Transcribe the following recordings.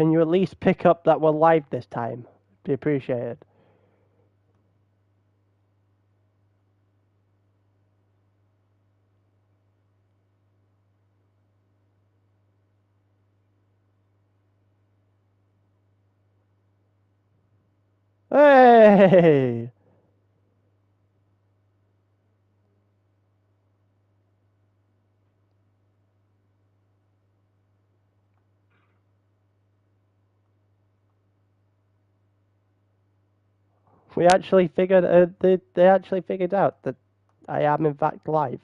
Can you at least pick up that we're live this time? Be appreciated. Hey! We actually figured, they actually figured out that I am in fact live.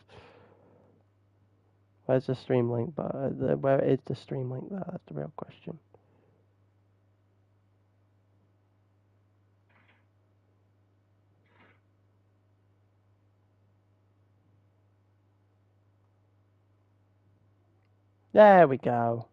Where's the stream link? But where is the stream link there? That's the real question. There we go.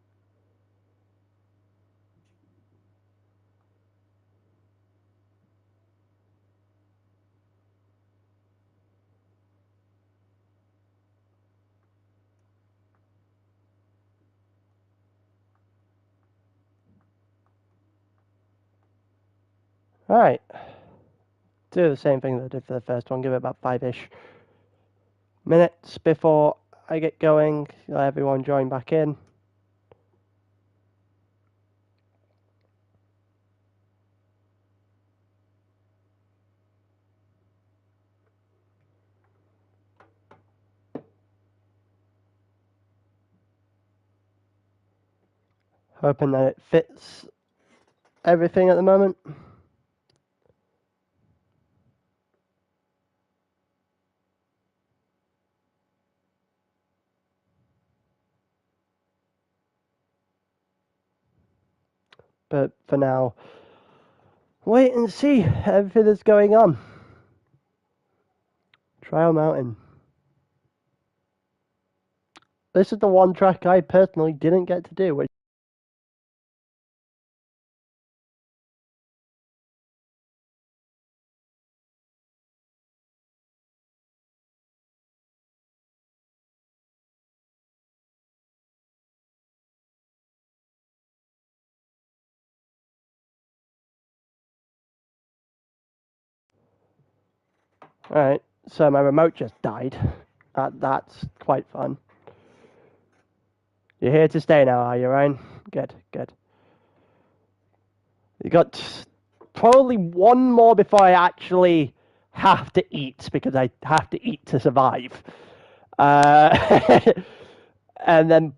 Alright. Do the same thing that I did for the first one. Give it about 5-ish minutes before I get going. Let everyone join back in. Hoping that it fits everything at the moment. But for now, wait and see everything that's going on. Trial Mountain. This is the one track I personally didn't get to do. Alright, so my remote just died. That's quite fun. You're here to stay now, are you, Ryan? Good, good. You got probably one more before I actually have to eat, because I have to eat to survive. And then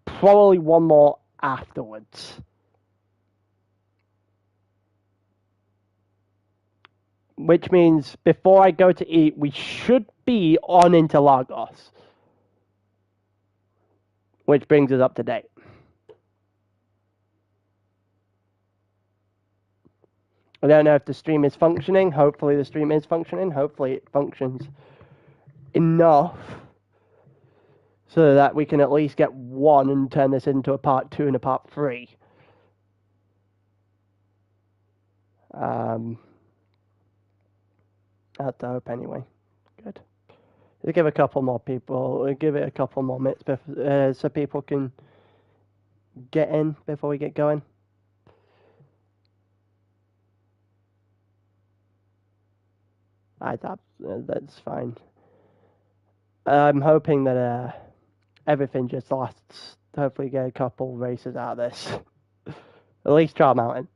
probably one more afterwards. Which means before I go to eat, we should be on Interlagos. Which brings us up to date. I don't know if the stream is functioning. Hopefully the stream is functioning. Hopefully it functions enough so that we can at least get one and turn this into a part 2 and a part 3. That's the hope anyway. Good. We'll give a couple more people, we'll give it a couple more minutes so people can get in before we get going. That's fine. I'm hoping that everything just lasts. Hopefully get a couple races out of this. At least Trial Mountain.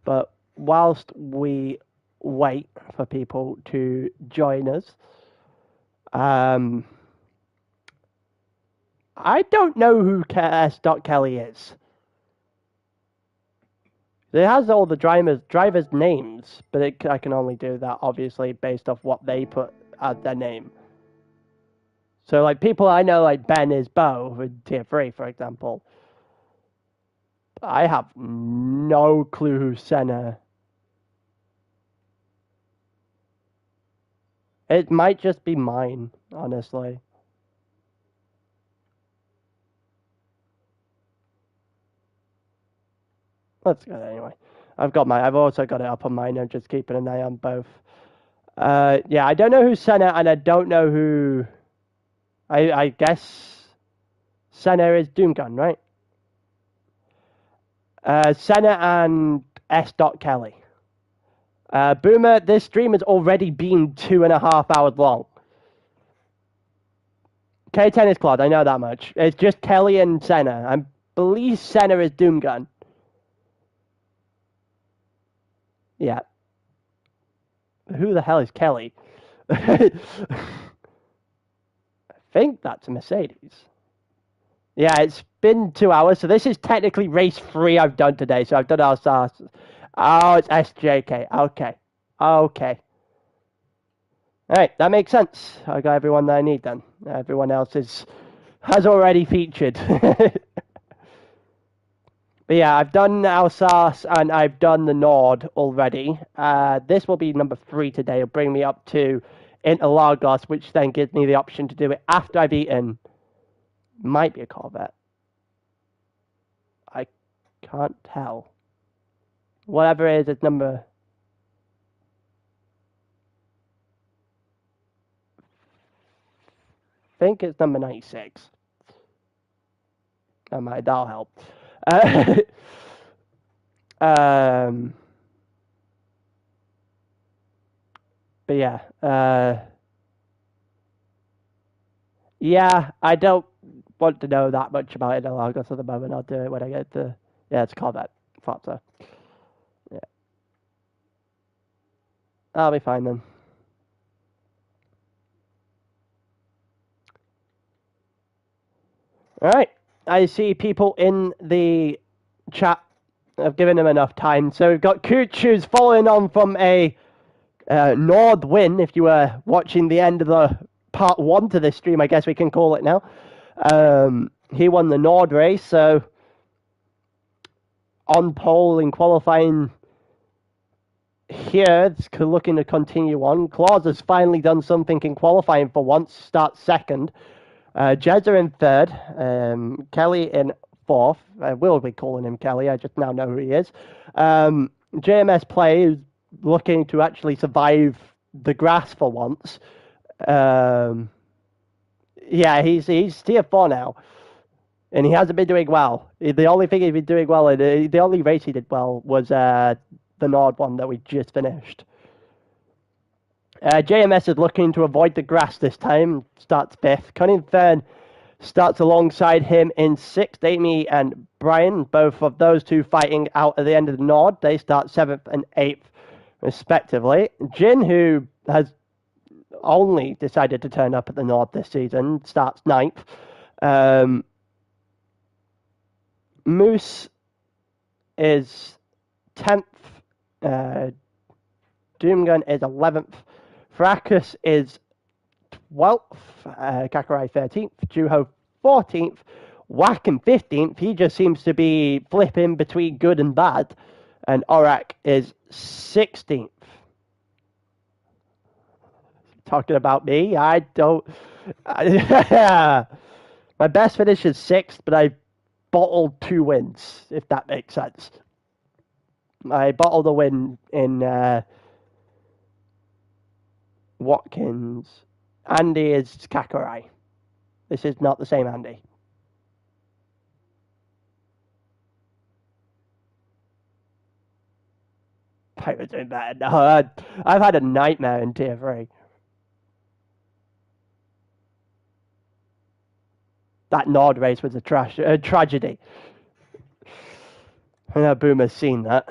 But whilst we wait for people to join us, I don't know who S. Kelly is. It has all the drivers' names, but I can only do that, obviously, based off what they put as their name. So, like, people I know, like Ben is Bo in Tier 3, for example. I have no clue who Senna. It might just be mine, honestly. Let's go anyway. I've also got it up on mine. I'm just keeping an eye on both. Yeah, I don't know who's Senna, and I don't know who. I guess Senna is Doomgun, right? Senna and S. Kelly. Boomer, this stream has already been 2.5 hours long. K10 is Claude, I know that much. It's just Kelly and Senna. I believe Senna is Doomgun. Yeah. Who the hell is Kelly? I think that's a Mercedes. Yeah, it's been 2 hours, so this is technically race 3 I've done today. So I've done ALR. Oh, it's SJK. Okay. Okay. Alright, that makes sense. I got everyone that I need then. Everyone else has already featured. But yeah, I've done Alsace and I've done the Nord already. This will be number 3 today. It'll bring me up to Interlagos, which then gives me the option to do it after I've eaten. Might be a Corvette. I can't tell. Whatever it is, it's number... I think it's number 96. That'll help. But yeah, yeah, I don't want to know that much about Interlagos at the moment. I'll do it when I get to... Yeah, it's Corvette. Thought so. Yeah. I'll be fine then. Alright, I see people in the chat. I've given them enough time. So we've got Cooch, who's following on from a Nord win. If you were watching the end of the part 1 to this stream, I guess we can call it now. He won the Nord race, so on pole in qualifying here, it's looking to continue on. Claus has finally done something in qualifying for once, starts second. Jezza in third, Kelly in fourth. I will be calling him Kelly, I just now know who he is. JMS Play is looking to actually survive the grass for once. Yeah, he's tier 4 now, and he hasn't been doing well. The only thing he's been doing well, the only race he did well was the Nord one that we just finished. JMS is looking to avoid the grass this time, starts 5th. Cunnington starts alongside him in 6th. Amy and Brian, both of those two fighting out at the end of the Nord. They start 7th and 8th, respectively. Jin, who has only decided to turn up at the Nord this season, starts 9th. Moose is 10th. Doomgun is 11th. Fracas is 12th. Kakurai 13th. Juho 14th. Wacken 15th. He just seems to be flipping between good and bad. And Orak is 16th. Talking about me, I don't... My best finish is 6th, but I bottled 2 wins, if that makes sense. I bottled a win in Watkins. Andy is Kakurai. This is not the same Andy. I was doing better. No, I've had a nightmare in tier 3. That Nord race was a tragedy. I know Boomer's seen that.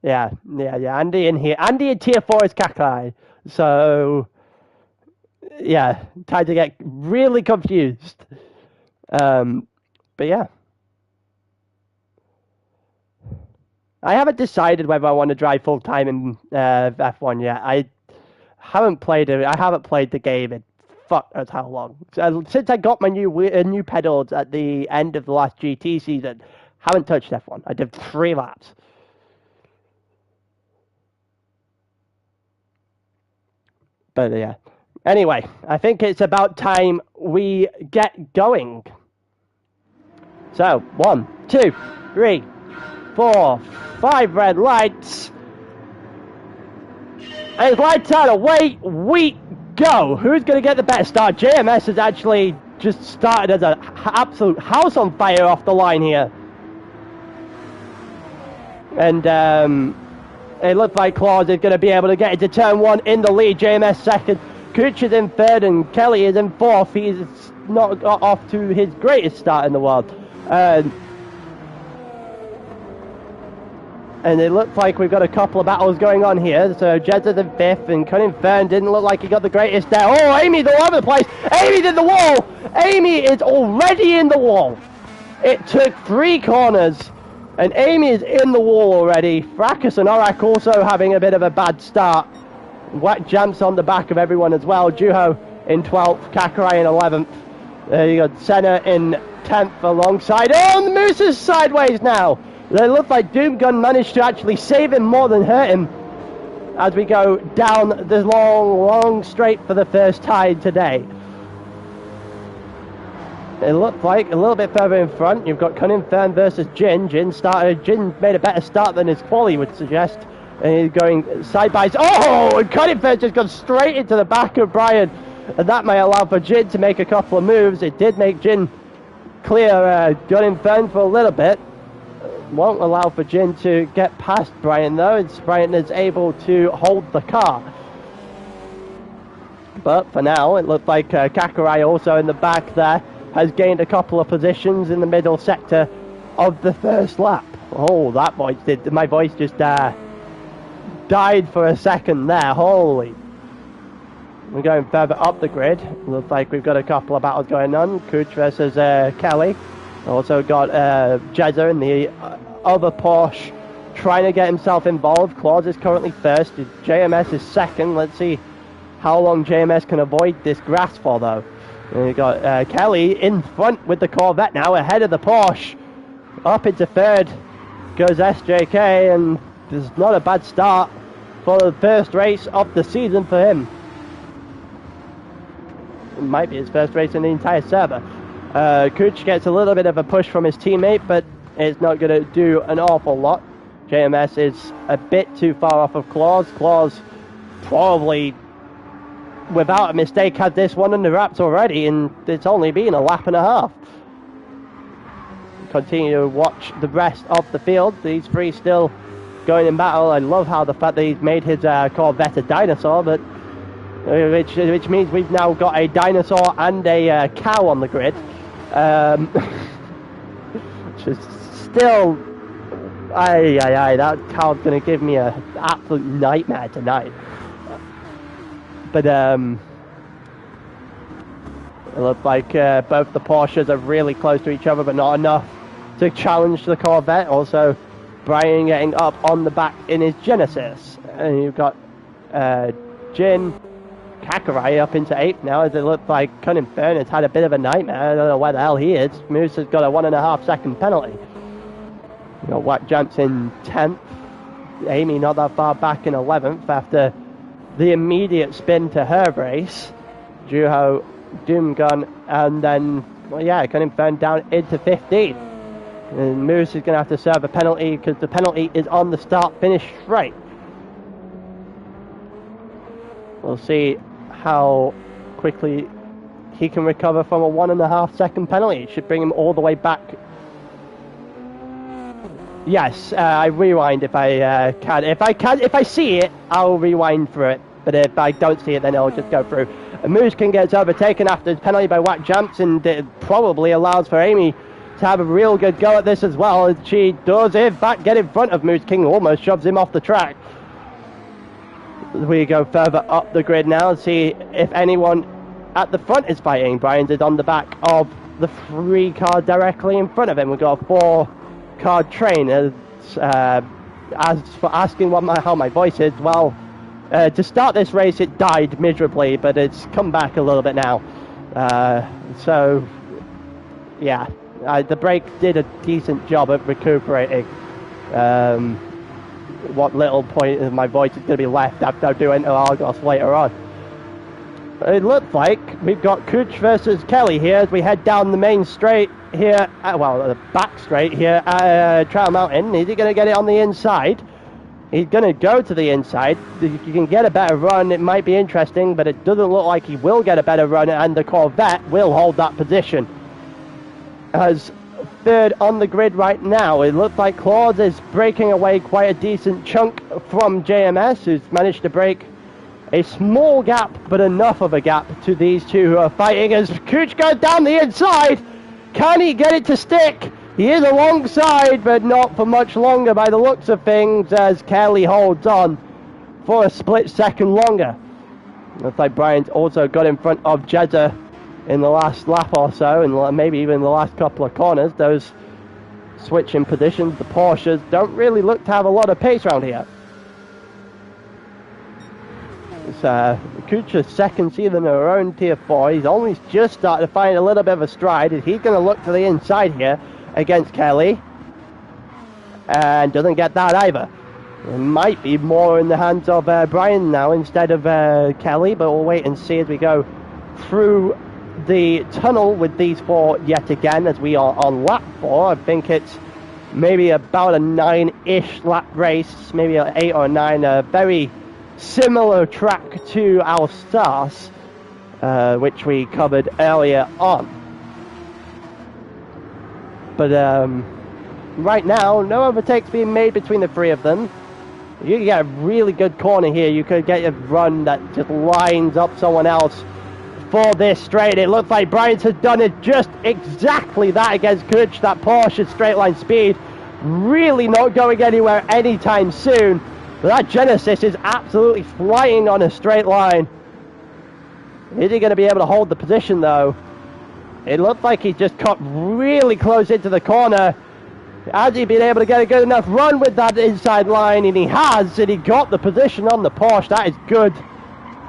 Yeah. Andy in here. Andy in tier 4 is Kakai. So, yeah, time to get really confused. But yeah. I haven't decided whether I want to drive full time in F1 yet. I haven't played it. I haven't played the game in fuck knows how long. Since I got my new pedals at the end of the last GT season, haven't touched F1. I did 3 laps. But yeah. Anyway, I think it's about time we get going. So, 1, 2, 3, 4, 5 red lights. And it's lights out, away we go. Who's going to get the better start? JMS has actually just started as an absolute house on fire off the line here. And it looks like Claus is going to be able to get into turn 1 in the lead. JMS second, Cooch is in third, and Kelly is in fourth. He's not got off to his greatest start in the world. And it looks like we've got a couple of battles going on here. So Jez is in fifth, and Cunning Fern didn't look like he got the greatest there. Oh, Amy's all over the place. Amy's in the wall. Amy is already in the wall. It took 3 corners, and Amy is in the wall already. Fracas and Orak also having a bit of a bad start. Whack jumps on the back of everyone as well. Juho in 12th, Kakurai in 11th. There you go, Senna in 10th alongside. Oh, and the Moose is sideways now. It looks like Doomgun managed to actually save him more than hurt him as we go down the long straight for the first time today. It looks like a little bit further in front, you've got Cunning Fern versus Jin. Jin made a better start than his quali would suggest. And he's going side by side. Oh, and Cunning Fern just got straight into the back of Brian. And that may allow for Jin to make a couple of moves. It did make Jin clear Cunning Fern for a little bit. Won't allow for Jin to get past Brian though, as Brian is able to hold the car. But for now, it looks like Kakurai also in the back there has gained a couple of positions in the middle sector of the first lap. Oh, that voice did, my voice just died for a second there, holy. We're going further up the grid. Looks like we've got a couple of battles going on. Cooch versus Kelly. Also got Jezza in the other Porsche trying to get himself involved. Claus is currently first. JMS is second. Let's see how long JMS can avoid this grass for though. And you got Kelly in front with the Corvette now, ahead of the Porsche. Up into third goes SJK, and there's not a bad start for the first race of the season for him. It might be his first race in the entire server. Cooch gets a little bit of a push from his teammate, but it's not going to do an awful lot. JMS is a bit too far off of Claus. Claus probably, without a mistake, had this one under wraps already, and it's only been a lap and a half. Continue to watch the rest of the field. These three still going in battle. I love how the fact that he's made his Corvette a dinosaur, but which means we've now got a dinosaur and a cow on the grid. Which is still, that cow's going to give me an absolute nightmare tonight. But it looks like both the Porsches are really close to each other, but not enough to challenge the Corvette. Also, Brian getting up on the back in his Genesis. And you've got Jin, Kakurai up into 8th now, as it looks like Cunning Fern has had a bit of a nightmare. I don't know where the hell he is. Moose has got a 1.5 second penalty. You know, Watt jumps in 10th. Amy not that far back in 11th after the immediate spin to her race. Juho, Doomgun, and then, well, yeah, Cunning Fern down into 15th. And Moose is going to have to serve a penalty because the penalty is on the start-finish straight. We'll see how quickly he can recover from a 1.5 second penalty. It should bring him all the way back. Yes, I rewind if I can. If I see it, I'll rewind through it. But if I don't see it, then I'll just go through. Moose King gets overtaken after the penalty by Wack Jumps, and it probably allows for Amy to have a real good go at this as well. She does, in fact, get in front of Moose King, almost shoves him off the track. We go further up the grid now and see if anyone at the front is fighting. Brian's is on the back of the 3 car directly in front of him. We've got a 4-car train. As for asking how my voice is, well, to start this race it died miserably, but it's come back a little bit now. So, yeah, the brake did a decent job at recuperating. What little point of my voice is going to be left after I do enter Argos later on. It looks like we've got Cooch versus Kelly here as we head down the main straight here, the back straight here at Trail Mountain. Is he going to get it on the inside? He's going to go to the inside. You can get a better run. It might be interesting, but it doesn't look like he will get a better run, and the Corvette will hold that position. As third on the grid right now, it looks like Claude is breaking away quite a decent chunk from JMS, who's managed to break a small gap, but enough of a gap to these two who are fighting as Cooch goes down the inside. Can he get it to stick? He is alongside, but not for much longer by the looks of things, as Kelly holds on for a split second longer. Looks like Brian's also got in front of Jeddah in the last lap or so, and maybe even the last couple of corners. Those switching positions, the Porsches don't really look to have a lot of pace around here. It's Kucha's second season in her own Tier 4. He's only just started to find a little bit of a stride. He's going to look to the inside here against Kelly, and doesn't get that either. It might be more in the hands of Brian now instead of Kelly, but we'll wait and see as we go through the tunnel with these four yet again, as we are on lap 4. I think it's maybe about a 9-ish lap race, maybe an 8 or 9, a very similar track to our stars, which we covered earlier on. But right now, no overtakes being made between the three of them. You can get a really good corner here. You could get a run that just lines up someone else for this straight. It looks like Bryant has done it just exactly that against Kutch. That Porsche straight line speed really not going anywhere anytime soon. But that Genesis is absolutely flying on a straight line. Is he going to be able to hold the position though? It looks like he's just cut really close into the corner. Has he been able to get a good enough run with that inside line? And he has, and he got the position on the Porsche. That is good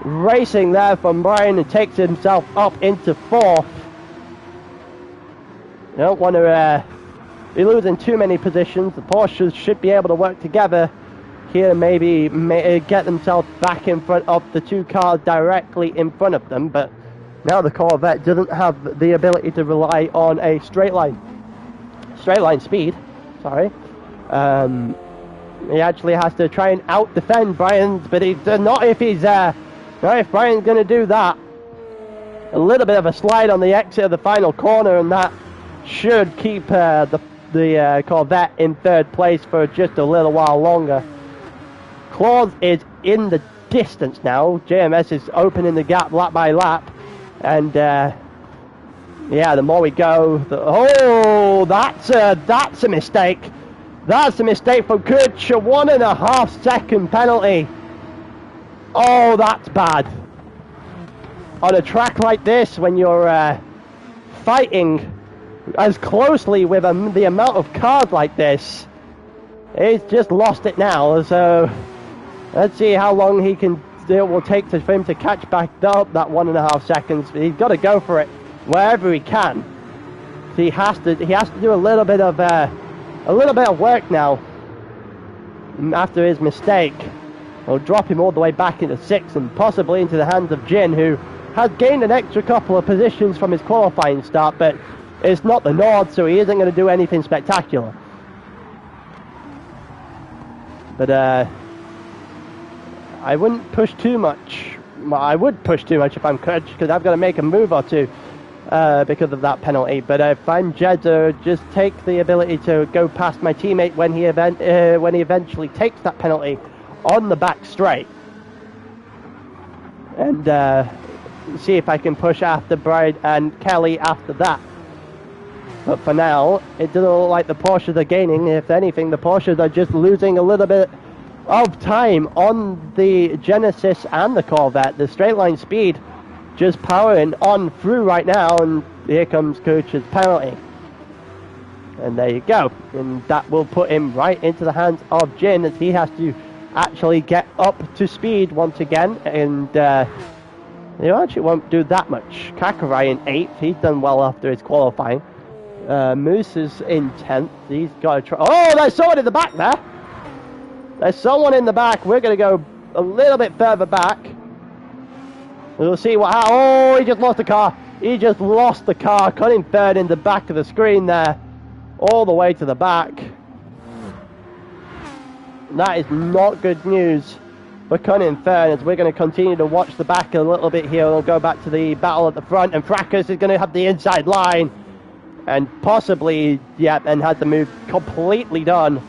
racing there from Brian, and takes himself up into 4th. You don't want to be losing too many positions. The Porsches should be able to work together here to maybe get themselves back in front of the two cars directly in front of them, but now the Corvette doesn't have the ability to rely on a straight line speed. Sorry, he actually has to try and out defend Brian's, but he's not if Brian's going to do that. A little bit of a slide on the exit of the final corner, and that should keep the Corvette in 3rd place for just a little while longer. Claude is in the distance now. JMS is opening the gap lap by lap. And yeah, the more we go, that's a mistake. That's a mistake from Kutch. A 1.5 second penalty. Oh, that's bad. On a track like this, when you're fighting as closely with the amount of cars like this, he's just lost it now. So let's see how long it will take for him to catch back up that 1.5 seconds. He's got to go for it wherever he can. So he has to do a little bit of work now after his mistake. It'll drop him all the way back into 6th and possibly into the hands of Jin, who has gained an extra couple of positions from his qualifying start, but it's not the Nord, so he isn't going to do anything spectacular. But I wouldn't push too much. Well, I would push too much if I'm Kutch, because I've got to make a move or two because of that penalty. But if I'm Jeddah, just take the ability to go past my teammate when he eventually takes that penalty on the back straight, and see if I can push after Bride and Kelly after that. But for now, it doesn't look like the Porsches are gaining. If anything, the Porsches are just losing a little bit of time on the Genesis and the Corvette. The straight line speed just powering on through right now, and here comes Coach's penalty. And there you go. And that will put him right into the hands of Jin, as he has to actually get up to speed once again. And he actually won't do that much. Kakarai in 8th. He's done well after his qualifying. Moose is in 10th. He's got to try. Oh, there's someone in the back there. There's someone in the back. We're going to go a little bit further back. We'll see what happens. Oh, he just lost the car. He just lost the car. Cut him third in the back of the screen there. All the way to the back. That is not good news for Cunning Fern, as we're going to continue to watch the back a little bit here. We'll go back to the battle at the front, and Fracas is going to have the inside line, and possibly, yeah, and had the move completely done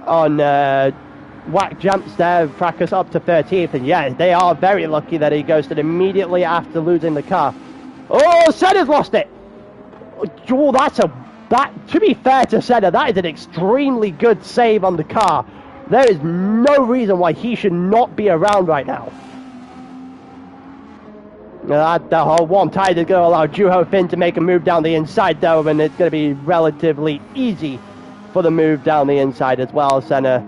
on Whack jumps there. Fracas up to 13th, and yeah, they are very lucky that he ghosted immediately after losing the car. Oh, Senna's lost it. Oh, to be fair to Senna, that is an extremely good save on the car. There is no reason why he should not be around right now. The whole warm tide is going to allow Juho Finn to make a move down the inside though, and it's going to be relatively easy for the move down the inside as well. Senna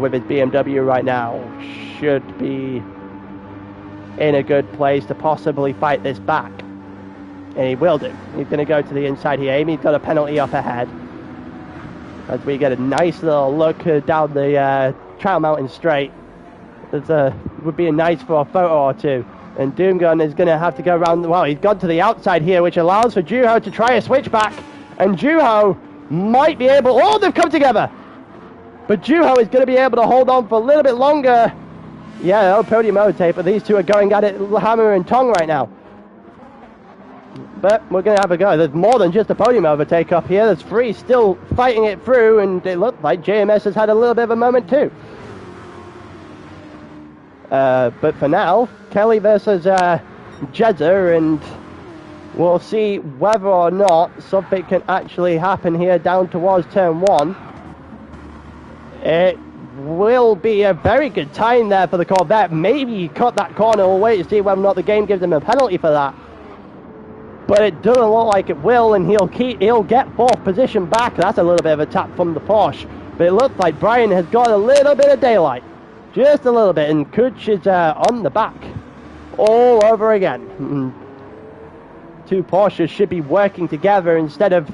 with his BMW right now should be in a good place to possibly fight this back. And he will do. He's going to go to the inside here. Amy's got a penalty up ahead, as we get a nice little look down the Trail Mountain Straight. Would be nice for a photo or two. And Doomgun is going to have to go around. Well, he's gone to the outside here, which allows for Juho to try a switchback. And Juho might be able... Oh, they've come together! But Juho is going to be able to hold on for a little bit longer. Yeah, no podium overtake, but these two are going at it hammer and tongue right now. But we're going to have a go. There's more than just a podium overtake up here. There's three still fighting it through, and it looked like JMS has had a little bit of a moment too. But for now, Kelly versus Jeddah, and we'll see whether or not something can actually happen here down towards turn 1. It will be a very good time there for the Corvette. Maybe he cut that corner. We'll wait to see whether or not the game gives him a penalty for that. But it doesn't look like it will, and he'll get 4th position back. That's a little bit of a tap from the Porsche. But it looks like Brian has got a little bit of daylight. Just a little bit, and Kuch is on the back all over again. Two Porsches should be working together instead of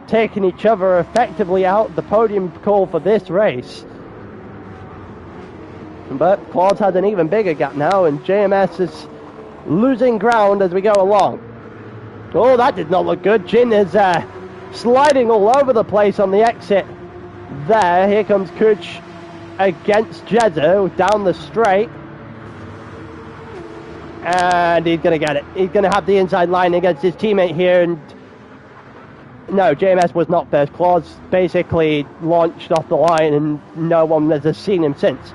taking each other effectively out the podium call for this race. But Claude has an even bigger gap now, and JMS is losing ground as we go along. Oh, that did not look good. Jin is sliding all over the place on the exit there. Here comes Kuch against Jeddah down the straight. And he's going to get it. He's going to have the inside line against his teammate here. And no, JMS was not first. Claus basically launched off the line, and no one has seen him since.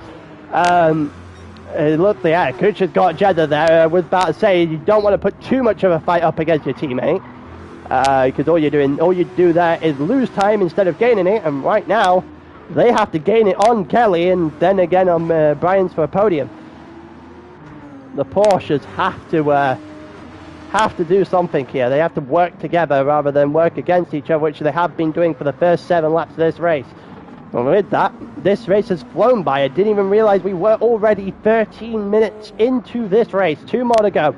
It looked like, yeah, Kuch has got Jeddah there. I was about to say, you don't want to put too much of a fight up against your teammate, because all you do there is lose time instead of gaining it. And right now, they have to gain it on Kelly, and then again on Brian's for a podium. The Porsches have to do something here. They have to work together rather than work against each other, which they have been doing for the first 7 laps of this race. And with that, this race has flown by. I didn't even realize we were already 13 minutes into this race. 2 more to go.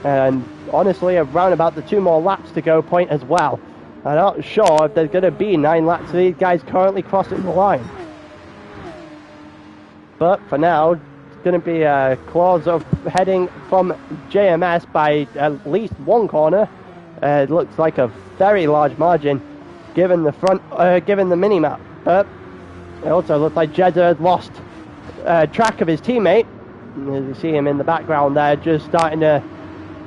And honestly, around about the 2 more laps to go point as well. I'm not sure if there's going to be 9 laps of these guys currently crossing the line. But for now, it's going to be a clause of heading from JMS by at least 1 corner. It looks like a very large margin given the given the mini-map. But it also looks like Jeddah had lost track of his teammate. As you see him in the background there, just starting to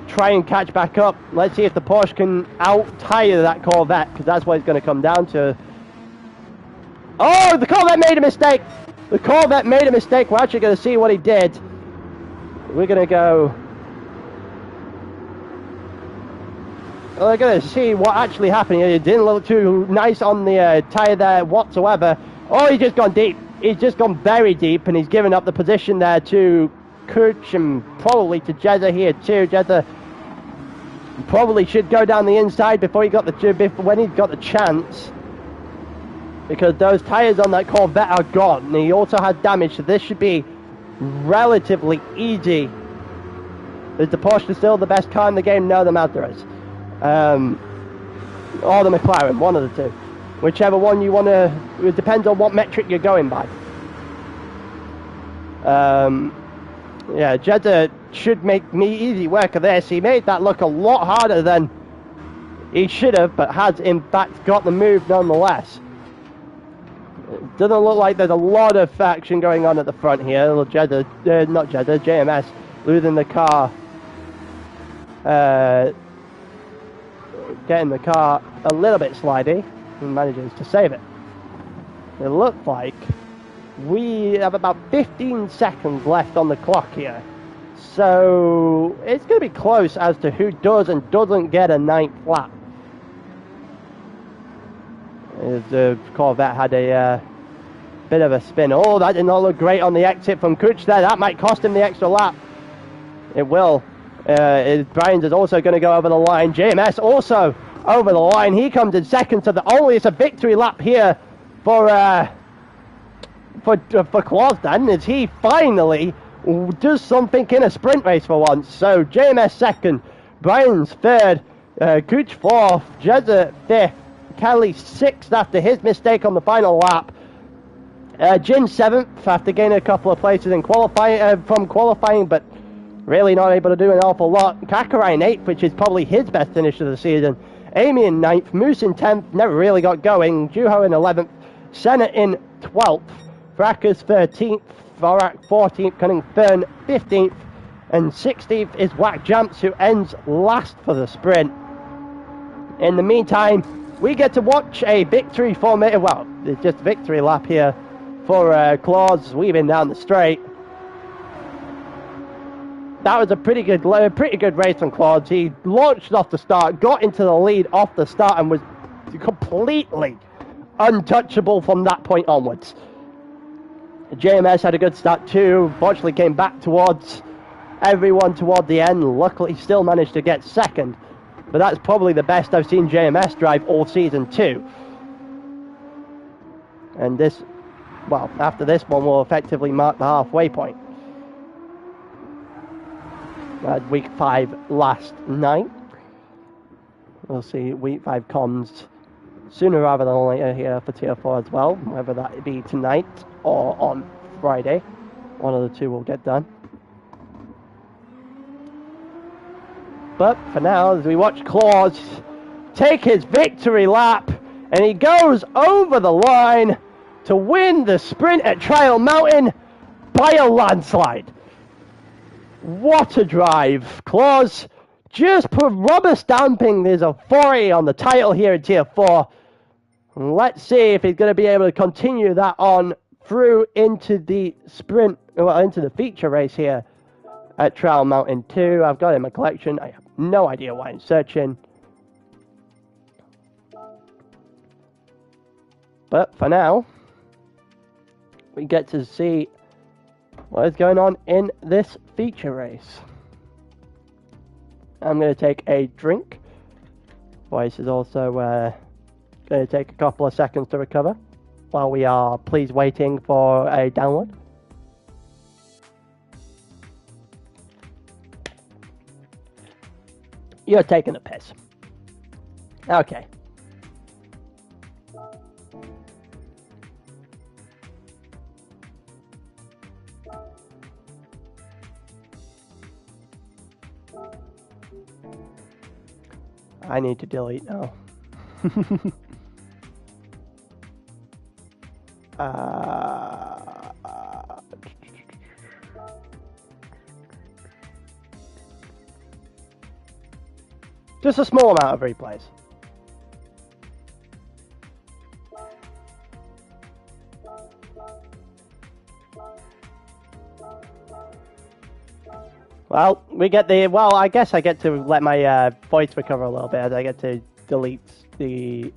try and catch back up. Let's see if the Porsche can out-tire that Corvette, because that's what it's going to come down to. Oh, the Corvette made a mistake! The Corvette made a mistake. We're actually going to see what he did. We're going to go... We're going to see what actually happened here. It didn't look too nice on the tyre there whatsoever. Oh, he's just gone deep. He's just gone very deep, and he's given up the position there to Kuch and probably to Jeddah here too. Jeddah probably should go down the inside before he got when he got the chance, because those tyres on that Corvette are gone, and he also had damage, so this should be relatively easy. Is the Porsche still the best car in the game? No, the Mazda is. Or the McLaren, one of the two. Whichever one you want to... It depends on what metric you're going by. Yeah, Jeddah should make me easy work of this. He made that look a lot harder than he should have, but has in fact got the move nonetheless. It doesn't look like there's a lot of action going on at the front here. JMS losing the car. Getting the car a little bit slidey and manages to save it. It looks like we have about 15 seconds left on the clock here. So it's going to be close as to who does and doesn't get a 9th lap. The Corvette had a bit of a spin. Oh, that did not look great on the exit from Gr3 there. That might cost him the extra lap. It will. Brian's is also going to go over the line. JMS also over the line. He comes in second, so it's a victory lap here for Claus then, as he finally does something in a sprint race for once. So JMS second, Brian's third, Gr3 fourth, Jezza fifth, Kelly sixth after his mistake on the final lap. Jin seventh after gaining a couple of places in qualifying, but really not able to do an awful lot. Kakarai in 8th, which is probably his best finish of the season. Amy in 9th, Moose in 10th, never really got going. Juho in 11th, Senna in 12th, Frackers 13th, Vorak 14th, Cunning Fern 15th, and 16th is Whack Jumps, who ends last for the sprint. In the meantime, we get to watch a victory formation. Well, it's just a victory lap here for Claus weaving down the straight. That was a pretty good race from Claus. He launched off the start, got into the lead off the start, and was completely untouchable from that point onwards. JMS had a good start too. Fortunately, came back towards everyone toward the end. Luckily, still managed to get second. But that's probably the best I've seen JMS drive all season too. And this, well, after this one, will effectively mark the halfway point. Week 5 last night. We'll see week 5 comes sooner rather than later here for Tier 4 as well, whether that be tonight or on Friday. One of the two will get done. But for now, as we watch Claus take his victory lap, and he goes over the line to win the sprint at Trial Mountain by a landslide. What a drive. Claus just put rubber stamping his authority on the title here in Tier 4. And let's see if he's going to be able to continue that on through into the sprint, well, into the feature race here at Trial Mountain 2. I've got it in my collection. I have no idea why I'm searching. But for now, we get to see what is going on in this feature race. I'm going to take a drink. Voice is also going to take a couple of seconds to recover while we are please waiting for a download. You're taking a piss. Okay. I need to delete now. Just a small amount of replays. Well, we get the, well, I guess I get to let my voice recover a little bit as I get to delete the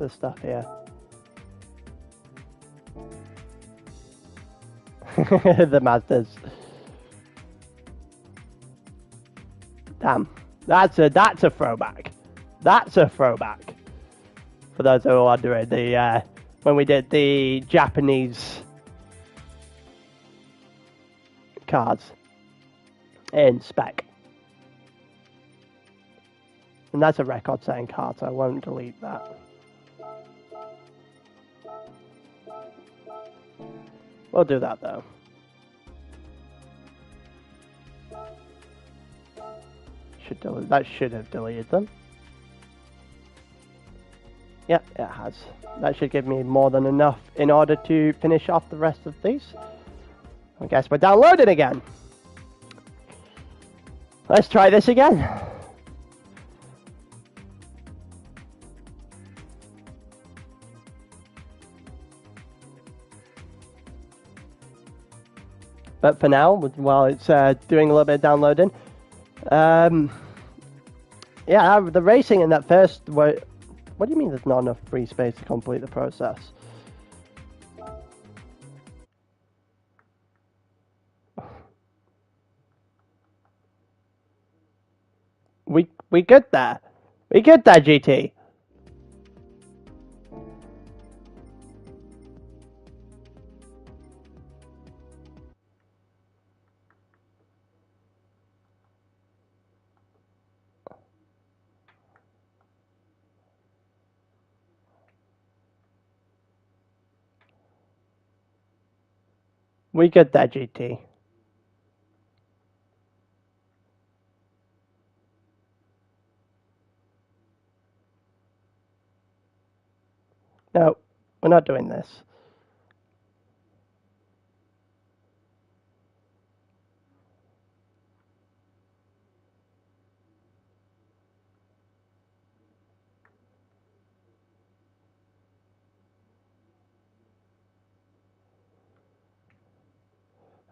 stuff here. The Mazdas. Damn. That's a throwback. That's a throwback. For those who are wondering, the when we did the Japanese cars in spec. And that's a record-setting car, so I won't delete that. We'll do that though. that should have deleted them. Yep, it has. That should give me more than enough in order to finish off the rest of these. I guess we're downloading again. Let's try this again. But for now, while it's doing a little bit of downloading, yeah, the racing in that first... What do you mean there's not enough free space to complete the process? We good there. We good there, GT. We good there, GT. No, we're not doing this.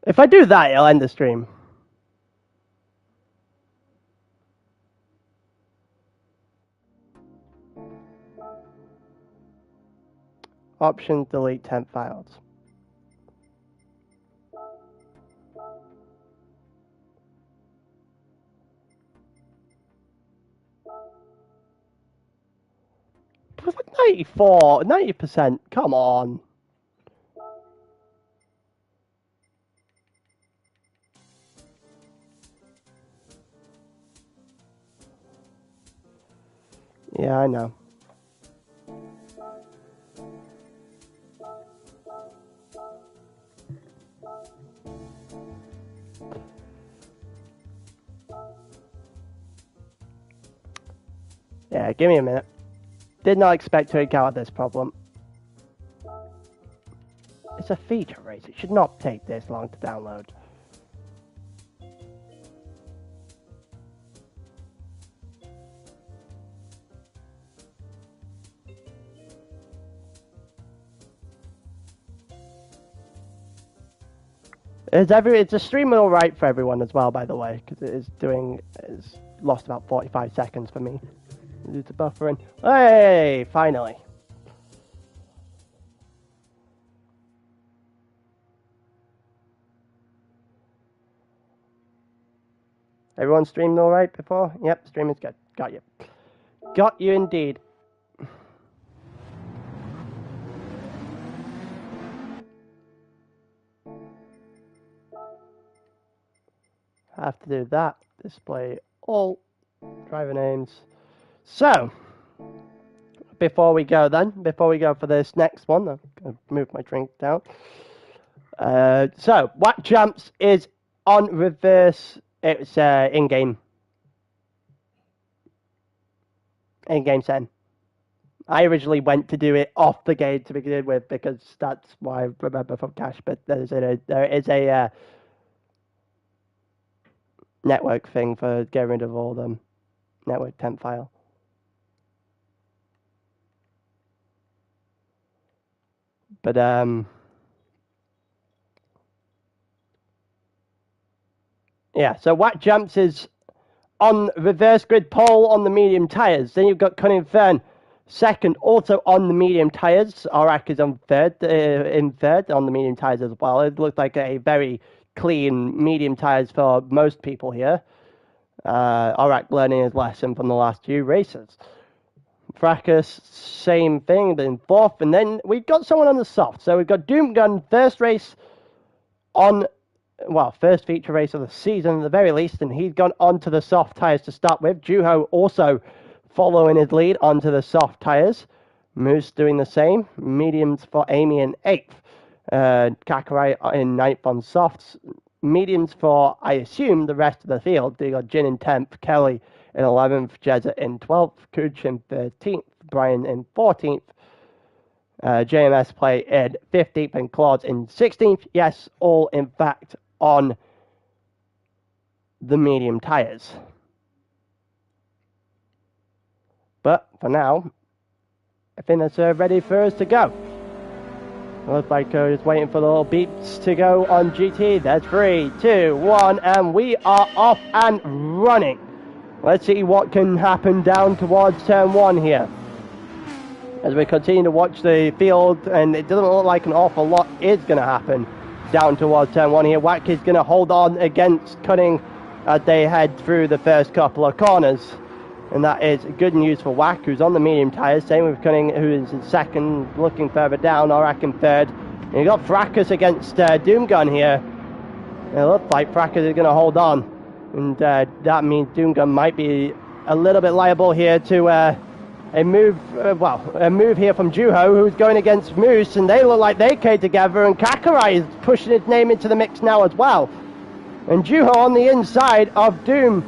If I do that, it'll end the stream. Option, delete temp files. It was like 94, 90%. Come on. Yeah, I know. Yeah, give me a minute. Did not expect to encounter this problem. It's a feature race. It should not take this long to download. It's a stream all right for everyone as well, by the way, because it's lost about 45 seconds for me due to buffering. Hey, finally. Everyone streamed all right before? Yep, stream is good. Got you. Got you indeed. Have to do that. Display all driver names. So, before we go for this next one, I'm going to move my drink down. So, Whack Jumps is on reverse. It's in-game setting. I originally went to do it off the game to begin with because that's what I remember from Cash, but there is a network thing for getting rid of all the network temp file. But yeah, so Whack Jumps is on reverse grid pole on the medium tyres. Then you've got Cunning Fern second, also on the medium tyres. Aurak is on third, on the medium tyres as well. It looked like a very clean medium tyres for most people here. Aurak learning his lesson from the last few races. Fracas, same thing, then fourth, and then we've got someone on the soft. So we've got Doomgun, first race on, well, first feature race of the season at the very least, and he's gone onto the soft tyres to start with. Juho also following his lead onto the soft tyres. Moose doing the same. Mediums for Amy in 8th. Kakarai in 9th on softs. mediums for, I assume, the rest of the field. You got Jin in 10th, Kelly in 11th, Jezza in 12th, Cooch in 13th, Brian in 14th, JMS play in 15th, and Claude in 16th. Yes, all in fact on the medium tyres. But for now, I think that's ready for us to go. Looks like just waiting for the little beeps to go on GT. There's 3, 2, 1, and we are off and running. Let's see what can happen down towards turn 1 here. As we continue to watch the field, and it doesn't look like an awful lot is going to happen down towards turn 1 here. Wack is going to hold on against Cunning as they head through the first couple of corners. And that is good news for Wack, who's on the medium tyres. Same with Cunning, who is in second, looking further down, Orak in third. And you've got Fracas against Doomgun here. And it looks like Fracas is going to hold on. And that means Doomgun might be a little bit liable here to a move here from Juho, who's going against Moose. And they look like they came together. And Kakurai is pushing his name into the mix now as well. And Juho on the inside of Doom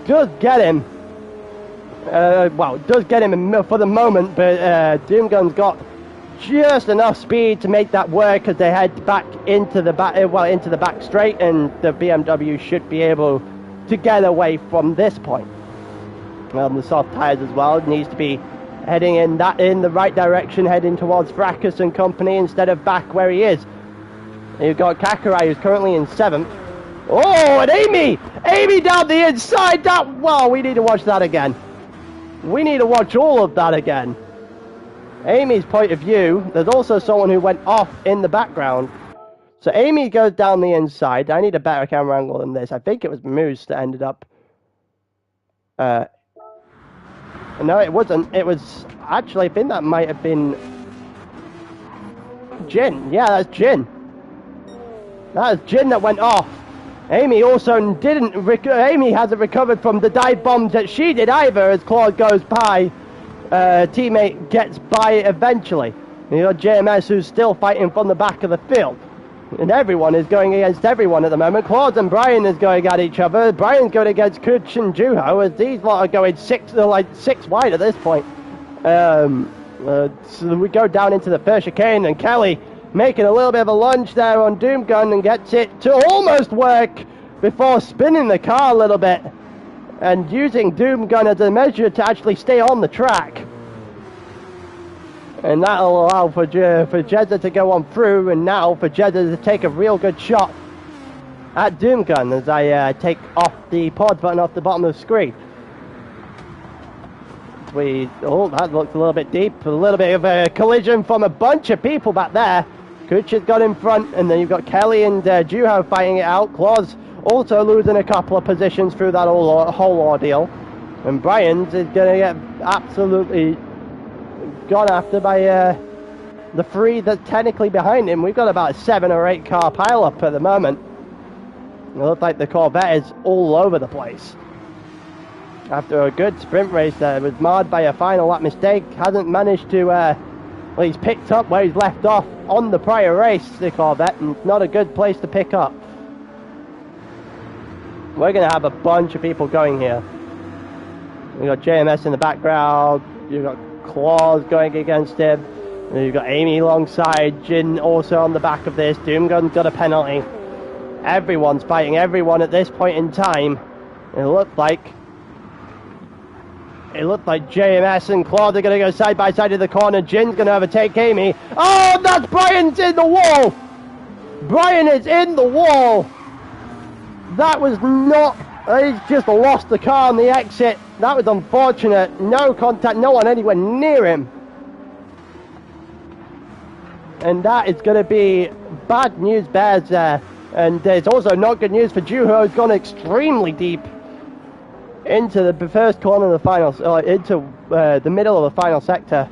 does get him. Does get him for the moment, but Doomgun's got just enough speed to make that work as they head back into the back straight, and the BMW should be able to get away from this point. The soft tyres as well needs to be heading in the right direction, heading towards Fracas and company instead of back where he is. You've got Kakurai, who's currently in 7th. Oh, and Amy down the inside. We need to watch that again. We need to watch all of that again. Amy's point of view, there's also someone who went off in the background. So Amy goes down the inside. I need a better camera angle than this. I think it was Moose that ended up... No, it wasn't. It was... Actually, I think that might have been... Jin. Yeah, that's Jin. That was Jin that went off. Amy also didn't... Amy hasn't recovered from the dive bombs that she did either as Claude goes by. Teammate gets by eventually. You got JMS who's still fighting from the back of the field. And everyone is going against everyone at the moment. Claude and Brian is going at each other. Brian's going against Kuch and Juho as these lot are going six wide at this point. So we go down into the first chicane, and Kelly making a little bit of a lunge there on Doomgun and gets it to almost work before spinning the car a little bit and using Doomgun as a measure to actually stay on the track. And that'll allow for Jezza to go on through, and now for Jezza to take a real good shot at Doomgun as I take off the pause button off the bottom of the screen. That looks a little bit deep. A little bit of a collision from a bunch of people back there. Kuch has got in front, and then you've got Kelly and Juho fighting it out. Claus also losing a couple of positions through that whole ordeal. And Brian's is going to get absolutely gone after by the 3 that's technically behind him. We've got about a 7 or 8 car pile-up at the moment. It looks like the Corvette is all over the place. After a good sprint race that was marred by a final lap mistake, hasn't managed to... he's picked up where he's left off on the prior race, the Corvette, and it's not a good place to pick up. We're going to have a bunch of people going here. We've got JMS in the background, you've got Claus going against him, and you've got Amy alongside, Jin also on the back of this, Doomgun's got a penalty. Everyone's fighting everyone at this point in time. It looked like JMS and Claude are going to go side by side in the corner. Jin's going to overtake Amy. Oh, that's Brian's in the wall. Brian is in the wall. That was not... He's just lost the car on the exit. That was unfortunate. No contact, no one anywhere near him. And that is going to be bad news bears there. And it's also not good news for Juho, who's gone extremely deep into the first corner of the final, into the middle of the final sector,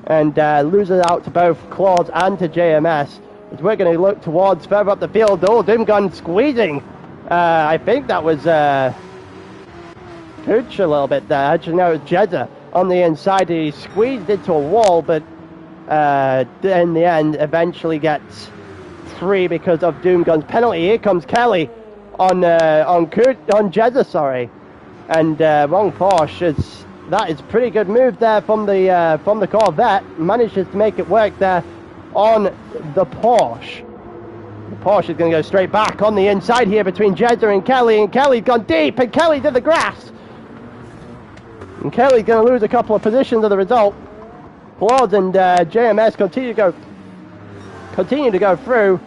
and loses out to both Claude and to JMS. As we're going to look towards further up the field. Oh, Doomgun squeezing. I think that was Pooch a little bit there. Actually, no, it was Jezza on the inside. He squeezed into a wall, but in the end, eventually gets free because of Doomgun's penalty. Here comes Kelly on Jezza, sorry, and wrong Porsche. That is a pretty good move there from the Corvette. Manages to make it work there on the Porsche. The Porsche is going to go straight back on the inside here between Jezza and Kelly's gone deep, and Kelly did the grass. And Kelly's going to lose a couple of positions as a result. Claude and JMS continue to go through,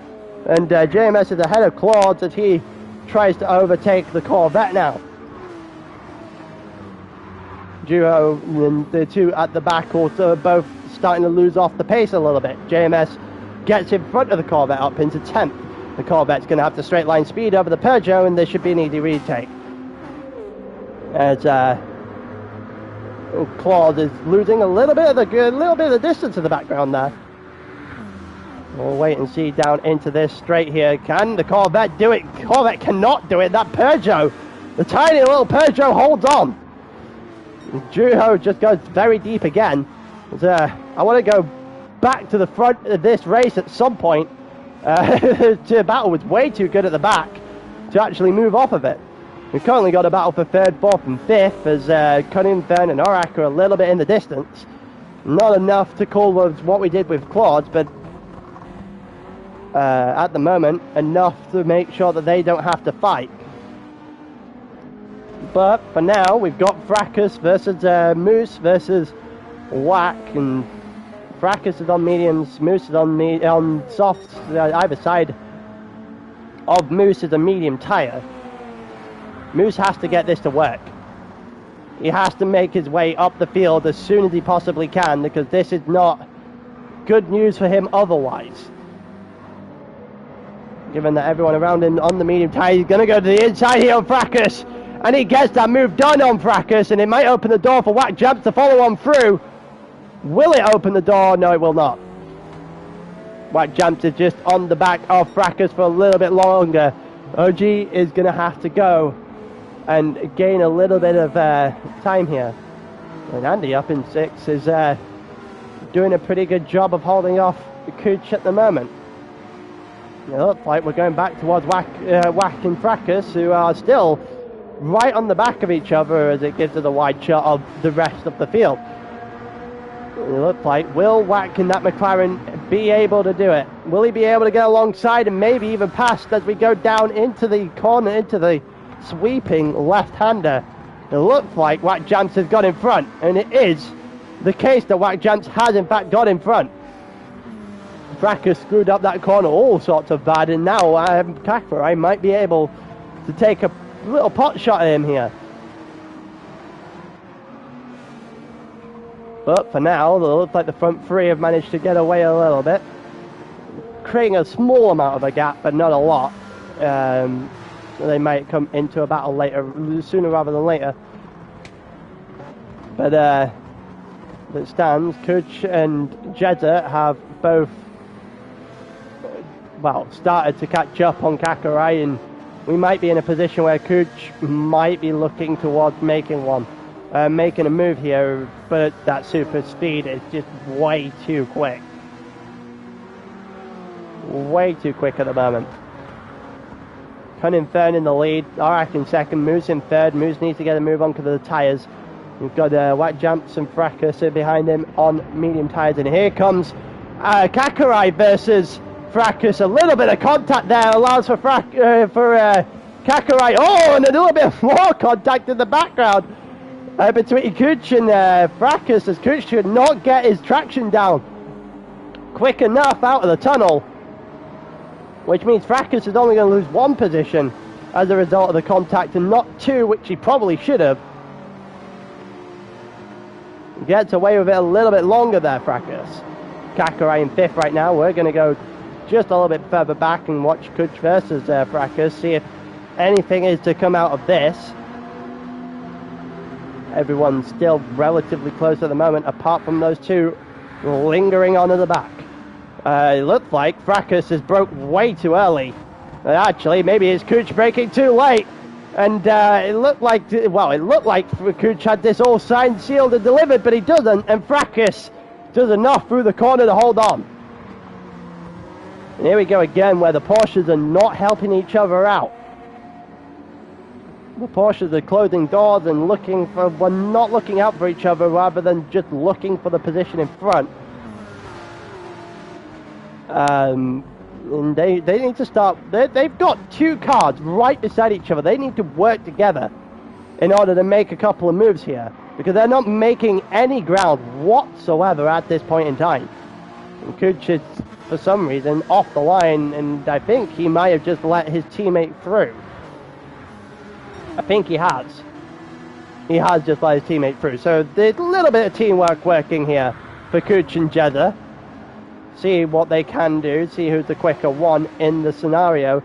and JMS is ahead of Claude as he tries to overtake the Corvette now. Duo and the two at the back also both starting to lose off the pace a little bit. JMS gets in front of the Corvette up into 10th. The Corvette's going to have to straight line speed over the Peugeot, and this should be an easy retake. As Claude is losing a little bit of the distance in the background there. We'll wait and see down into this straight here. Can the Corvette do it? Corvette cannot do it. That Peugeot, the tiny little Peugeot, holds on. Juho just goes very deep again. I want to go back to the front of this race at some point. The battle was way too good at the back to actually move off of it. We've currently got a battle for 3rd, 4th and 5th as Cunningham, Fern and Orak are a little bit in the distance. Not enough to call what we did with Claude, but at the moment enough to make sure that they don't have to fight. But for now, we've got Fracas versus Moose versus Whack, and Fracas is on mediums, Moose is on softs. Either side of Moose is a medium tyre. Moose has to get this to work. He has to make his way up the field as soon as he possibly can, because this is not good news for him otherwise. Given that everyone around him on the medium tyre, he's going to go to the inside here on Fracas. And he gets that move done on Fracas, and it might open the door for Whack Jumps to follow on through. Will it open the door? No, it will not. Whack Jumps is just on the back of Fracas for a little bit longer. OG is going to have to go and gain a little bit of time here. And Andy up in 6 is doing a pretty good job of holding off Cooch at the moment. It looks like we're going back towards Whack and Fracas, who are still right on the back of each other as it gives us a wide shot of the rest of the field. It looks like, will Whack and that McLaren be able to do it? Will he be able to get alongside and maybe even past as we go down into the corner, into the sweeping left-hander? It looks like Whack Jams has got in front, and it is the case that Whack Jams has in fact got in front. Fracas screwed up that corner all sorts of bad, and now I might be able to take a little pot shot at him here. But for now, it looks like the front three have managed to get away a little bit, creating a small amount of a gap, but not a lot. They might come into a battle later, sooner rather than later. But it stands, Kuch and Jeddah have both, well, started to catch up on Kakurai, and we might be in a position where Kuch might be looking towards making a move here, but that super speed is just way too quick. Way too quick at the moment. Cunning third in the lead, Arak in second, Moose in third. Moose needs to get a move on because of the tyres. We've got Whack Jumps and Fracas behind him on medium tyres, and here comes Kakurai versus Fracas. A little bit of contact there allows for Kakurai. Oh, and a little bit more contact in the background between Kuch and Fracas, as Kuch should not get his traction down quick enough out of the tunnel, which means Fracas is only going to lose one position as a result of the contact and not two, which he probably should have. Gets away with it a little bit longer there, Fracas. Kakurai in fifth right now. We're going to go just a little bit further back and watch Kuch versus Fracas, see if anything is to come out of this. Everyone's still relatively close at the moment, apart from those two lingering on at the back. It looks like Fracas has broke way too early. Actually, maybe it's Kuch breaking too late. And it looked like Kuch had this all signed, sealed and delivered, but he doesn't, and Fracas does enough through the corner to hold on. And here we go again, where the Porsches are not helping each other out. The Porsches are closing doors and not looking out for each other, rather than just looking for the position in front. And they need to start. They've got two cars right beside each other. They need to work together in order to make a couple of moves here, because they're not making any ground whatsoever at this point in time. And Kuch is, for some reason, off the line, and I think he might have just let his teammate through. I think he has. He has just let his teammate through. So there's a little bit of teamwork working here for Kuch and Gr3. See what they can do, see who's the quicker one in the scenario,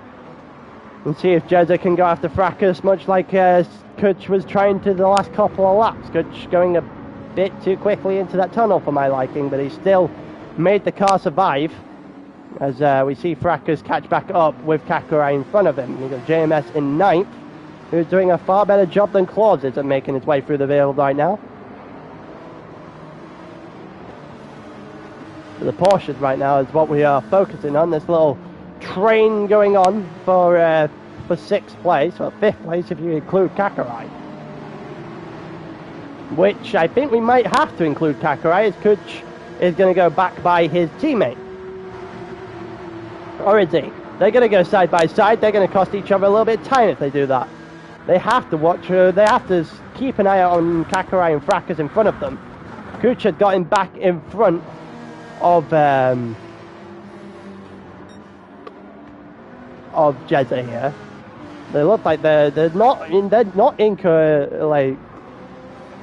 and see if Gr3 can go after Fracas, much like Kuch was trying to the last couple of laps. Kuch going a bit too quickly into that tunnel for my liking, but he still made the car survive, as we see Fracas catch back up with Gr3 in front of him. We've got JMS in 9th, who's doing a far better job than Claus is at making his way through the field right now. The Porsches right now is what we are focusing on. This little train going on for 6th place, or 5th place if you include Gr3. Which I think we might have to include Gr3, as Kuch is going to go back by his teammate. Or is he? They're going to go side by side. They're going to cost each other a little bit of time if they do that. They have to watch, they have to keep an eye out on Gr3 and Fracas in front of them. Kuch had got him back in front of Gr3 here. They look like they're not in like,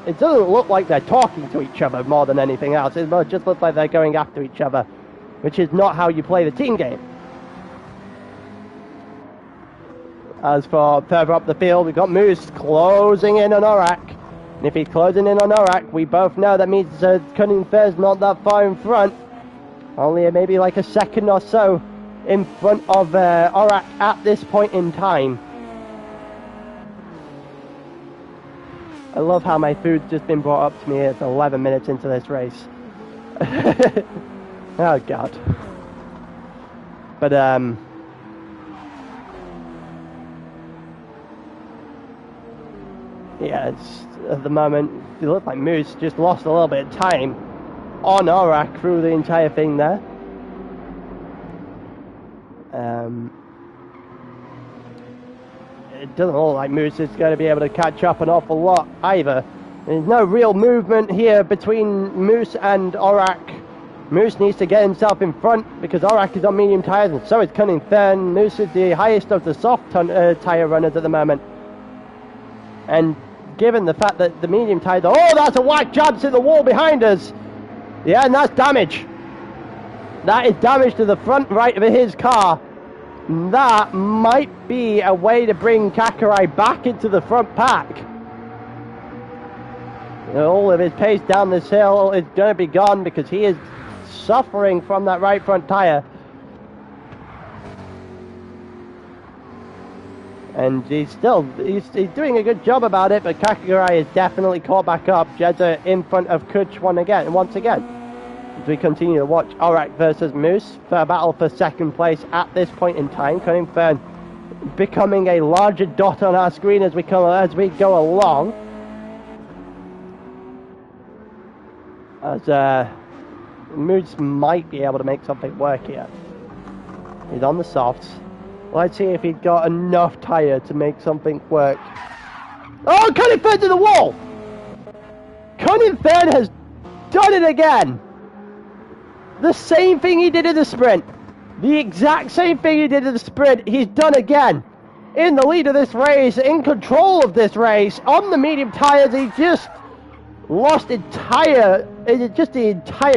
it doesn't look like they're talking to each other more than anything else. It just looks like they're going after each other, which is not how you play the team game. As for further up the field, we've got Moose closing in on Orak. And if he's closing in on Orak, we both know that means Cunning Fair's not that far in front. Only maybe like a second or so in front of Orak at this point in time. I love how my food's just been brought up to me. It's 11 minutes into this race. Oh god. But yeah, it's, at the moment, it looks like Moose just lost a little bit of time on Orak through the entire thing there. It doesn't look like Moose is going to be able to catch up an awful lot either. There's no real movement here between Moose and Orak. Moose needs to get himself in front because Orak is on medium tyres and so is Cunning Fair. Moose is the highest of the soft tyre runners at the moment. And given the fact that the medium tyres, oh, that's a whack jab to the wall behind us. Yeah, and that's damage. That is damage to the front right of his car. That might be a way to bring Gr3 back into the front pack. All of his pace down this hill is going to be gone because he is suffering from that right front tyre. And he's doing a good job about it, but Gr3 is definitely caught back up. Gr3 in front of Kuch once again. As we continue to watch Orak versus Moose for a battle for second place at this point in time. Cunning Fair becoming a larger dot on our screen as we go along. As Moose might be able to make something work here. He's on the softs. Let's see if he's got enough tyre to make something work. Oh, Cunning Fair to the wall! Cunning Fair has done it again! The same thing he did in the sprint. The exact same thing he did in the sprint, he's done again. In the lead of this race, in control of this race, on the medium tyres, he just lost the entire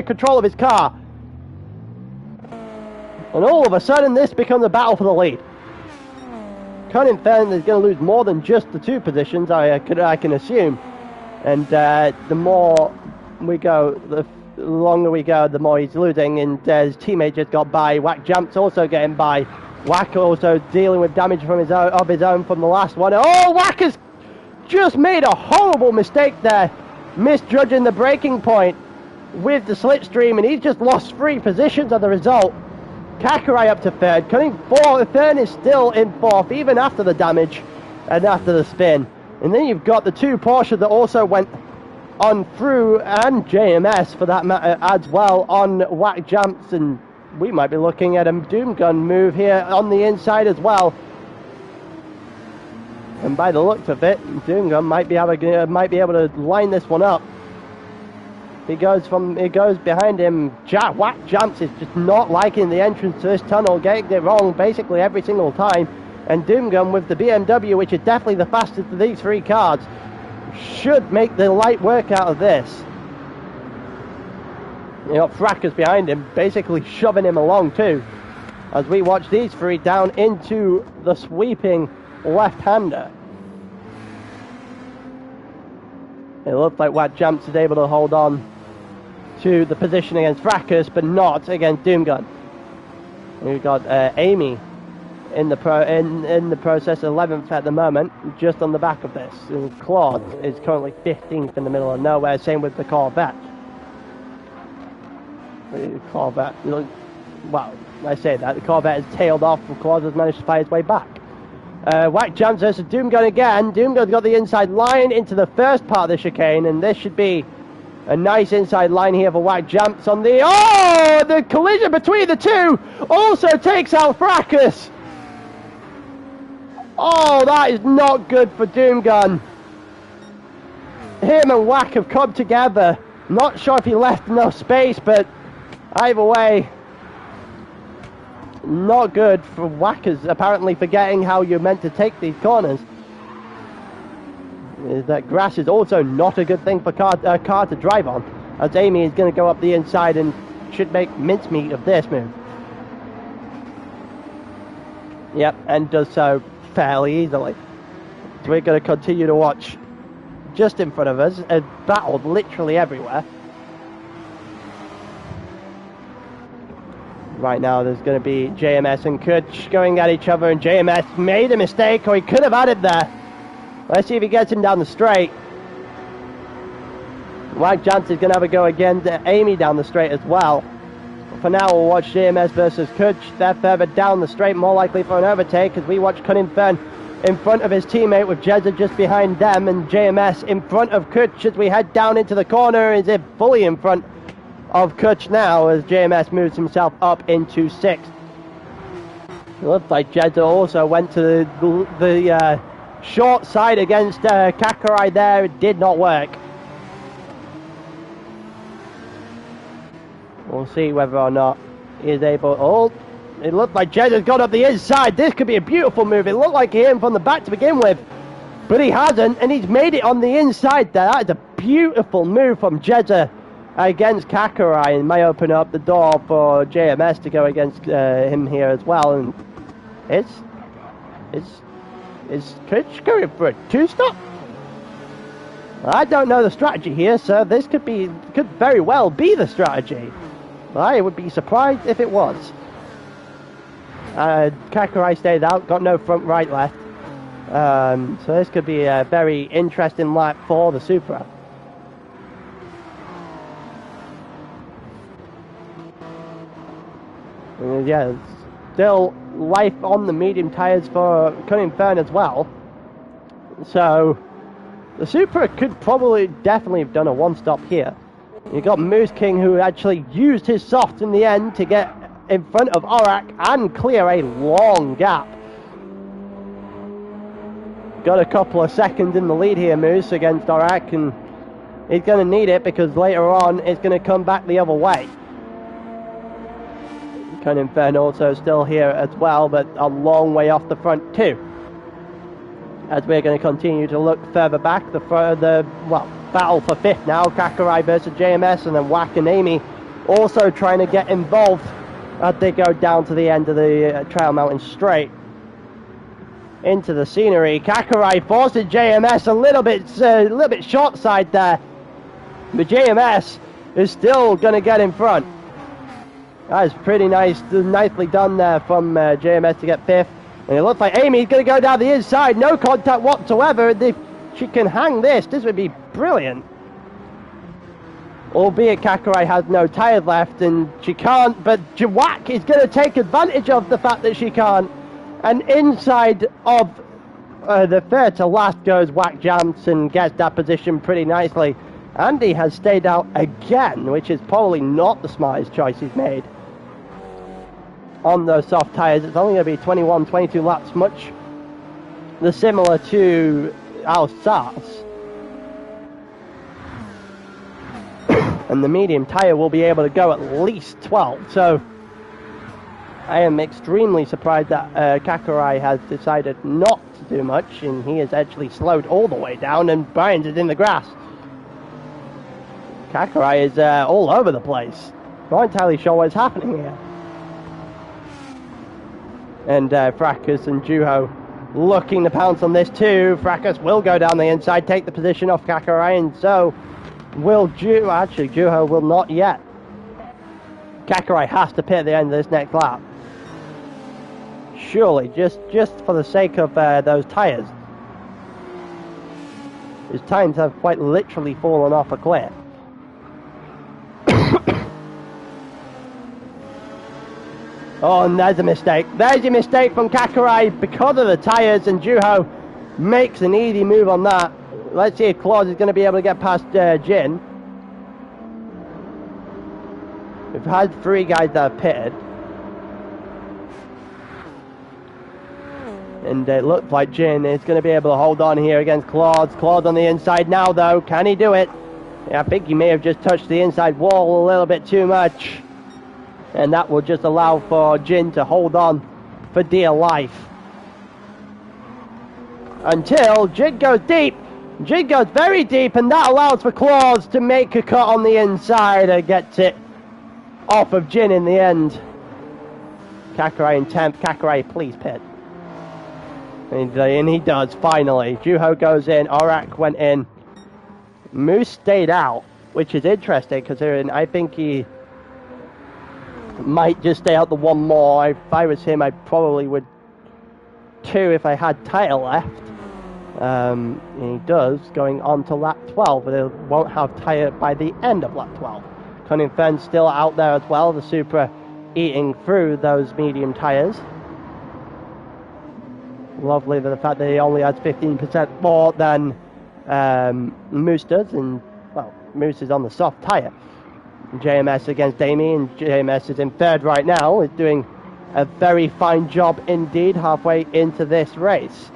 control of his car. And all of a sudden, this becomes a battle for the lead. Cunning Fair is going to lose more than just the 2 positions, I can assume. And the more we go, the longer we go, the more he's losing. And his teammate just got by. Whack Jump's also getting by. Whack also dealing with damage from his own from the last one. Oh, Whack has just made a horrible mistake there, misjudging the braking point with the slipstream, and he's just lost 3 positions as a result. Gr3 up to third. Cutting fourth. Third is still in fourth, even after the damage and after the spin. And then you've got the two Porsche that also went on through, and JMS for that matter as well, on whack jumps, and we might be looking at a Doom Gun move here on the inside as well. And by the looks of it, Doom Gun might be able to line this one up. He goes behind him. Whack jumps is just not liking the entrance to this tunnel, getting it wrong basically every single time. And Doom Gun with the BMW, which is definitely the fastest of these three cars, should make the light work out of this. You got Fracas behind him, basically shoving him along too, as we watch these three down into the sweeping left-hander. It looks like Watt Jumps is able to hold on to the position against Fracas, but not against Doom Gun. We've got Amy in the process, 11th at the moment, just on the back of this. And Claude is currently 15th in the middle of nowhere, same with the Corvette. Corvette, well, I say that, the Corvette has tailed off, and Claude has managed to find his way back. Whack Jumps versus Doom Gun again. Doom Gun's got the inside line into the first part of the chicane, and this should be a nice inside line here for Whack Jumps on the... Oh! The collision between the two also takes out Fracas! Oh, that is not good for Doom Gun. Him and Whack have come together. Not sure if he left enough space, but either way, not good for Whackers, apparently forgetting how you're meant to take these corners. That grass is also not a good thing for a car to drive on, as Amy is going to go up the inside and should make mincemeat of this move. Yep, and does so fairly easily. So we're going to continue to watch just in front of us, a battle literally everywhere. Right now there's going to be JMS and Kutch going at each other, and JMS made a mistake, or he could have had it there. Let's see if he gets him down the straight. Whack Jumps is going to have a go again to Amy down the straight as well. For now, we'll watch JMS versus Kutch. They're further down the straight, more likely for an overtake, as we watch Cunning Fern in front of his teammate with Jezza just behind them, and JMS in front of Kutch as we head down into the corner, as if fully in front of Kutch now, as JMS moves himself up into 6th. It looks like Jezza also went to the short side against Gr3 there. It did not work. We'll see whether or not he is able... Oh, it looked like Jezza's got up the inside. This could be a beautiful move. It looked like he hit him from the back to begin with, but he hasn't, and he's made it on the inside there. That is a beautiful move from Jezza against Gr3, and may open up the door for JMS to go against him here as well. And is Kutch going for a 2-stop? I don't know the strategy here, so this could very well be the strategy. I would be surprised if it was. Gr3 stayed out, got no front right left. So this could be a very interesting lap for the Supra. Yeah, still life on the medium tyres for Cunning Fern as well. So the Supra could definitely have done a 1-stop here. You got Moose King, who actually used his softs in the end to get in front of Aurak and clear a long gap. Got a couple of seconds in the lead here, Moose, against Aurak, and he's going to need it because later on it's going to come back the other way. Cunning Fern also still here as well, but a long way off the front too. As we're going to continue to look further back, the battle for 5th now, Gr3 versus JMS, and then Whack and Amy also trying to get involved as they go down to the end of the Trail Mountain Straight. Into the scenery, Gr3 forces JMS a little bit short side there, but JMS is still going to get in front. That is pretty nicely done there from JMS to get 5th. And it looks like Amy's going to go down the inside, no contact whatsoever. If she can hang this would be brilliant. Albeit Gr3 has no tyres left and she can't, but Jawak is going to take advantage of the fact that she can't. And inside of the third to last goes Wack Jansen, gets that position pretty nicely. Andy has stayed out again, which is probably not the smartest choice he's made. On those soft tyres, it's only going to be 21, 22 laps, much similar to our starts. And the medium tyre will be able to go at least 12. So I am extremely surprised that Gr3 has decided not to do much, and he has actually slowed all the way down, and Brian's is in the grass. Gr3 is all over the place. Not entirely sure what's happening here. And Fracas and Juho looking to pounce on this too. Fracas will go down the inside, take the position off Gr3, and so will Juho. Actually, Juho will not yet. Gr3 has to pit at the end of this next lap. Surely, just for the sake of those tyres. His tyres have quite literally fallen off a cliff. Oh, and there's a mistake. There's a mistake from Gr3 because of the tyres, and Juho makes an easy move on that. Let's see if Claude is going to be able to get past Jin. We've had 3 guys that have pitted. And it looks like Jin is going to be able to hold on here against Claude. Claude on the inside now, though. Can he do it? Yeah, I think he may have just touched the inside wall a little bit too much. And that will just allow for Jin to hold on for dear life. Until Jin goes deep. Jin goes very deep, and that allows for Claus to make a cut on the inside and gets it off of Jin in the end. Gr3 in 10th. Gr3, please pit. And he does, finally. Juho goes in. Aurak went in. Moose stayed out, which is interesting, considering I think he might just stay out the one more. If I was him, I probably would 2 if I had tyre left. And he does, going on to lap 12, but it won't have tyre by the end of lap 12. Cunning Fern's still out there as well, the Supra eating through those medium tyres. Lovely the fact that he only has 15% more than Moose does, and well, Moose is on the soft tyre. JMS against Damie, and JMS is in 3rd right now, is doing a very fine job indeed halfway into this race.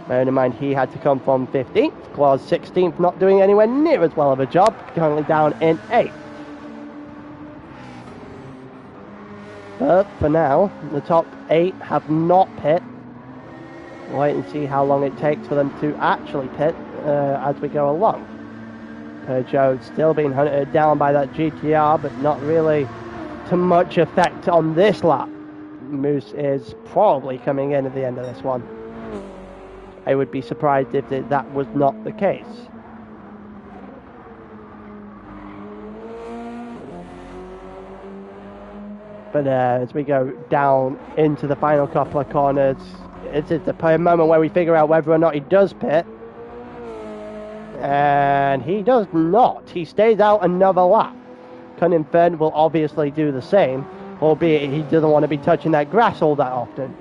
Bearing in mind he had to come from 15th, Claus 16th, not doing anywhere near as well of a job, currently down in 8th. But for now, the top 8 have not pit. Wait and see how long it takes for them to actually pit as we go along. Peugeot still being hunted down by that GTR, but not really to much effect on this lap. Moose is probably coming in at the end of this one. I would be surprised if that was not the case. But as we go down into the final couple of corners, it's the moment where we figure out whether or not he does pit. And he does not. He stays out another lap. Cunning Fern will obviously do the same, albeit he doesn't want to be touching that grass all that often.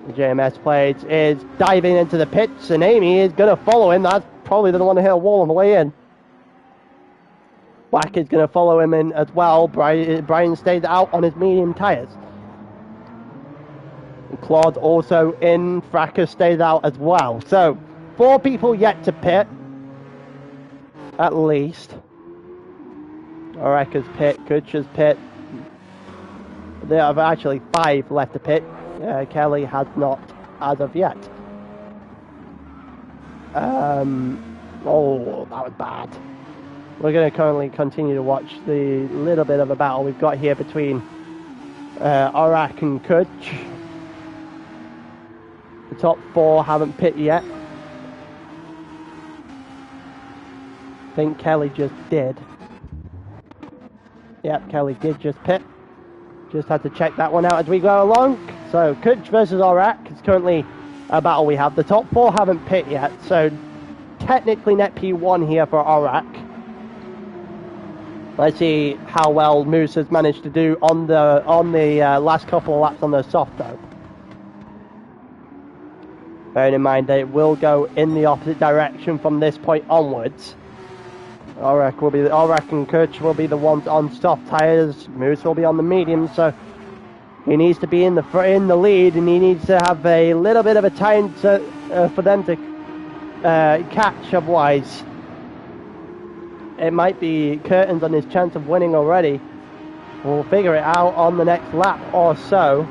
The JMS plate is diving into the pits, and Amy is going to follow him. That's probably doesn't want to hit a wall on the way in. Black is going to follow him in as well. Brian stays out on his medium tyres. Claude also in. Fracas stays out as well. So 4 people yet to pit. At least. Oreka's pit, Kutcher's pit. There are actually 5 left to pit. Kelly has not as of yet. Oh, that was bad. We're going to currently continue to watch the little bit of a battle we've got here between Orak and Kutch. The top 4 haven't pit yet. I think Kelly just did. Yep, Kelly did just pit. Just had to check that one out as we go along. So, Kutch versus Orak is currently a battle we have. The top 4 haven't pit yet, so technically net P1 here for Orak. Let's see how well Moose has managed to do on the last couple of laps on the soft though. Bearing in mind that it will go in the opposite direction from this point onwards. Arak and Kurch will be the ones on soft tyres. Moose will be on the medium, so he needs to be in the lead, and he needs to have a little bit of a time for them to catch. Otherwise, it might be curtains on his chance of winning already. We'll figure it out on the next lap or so.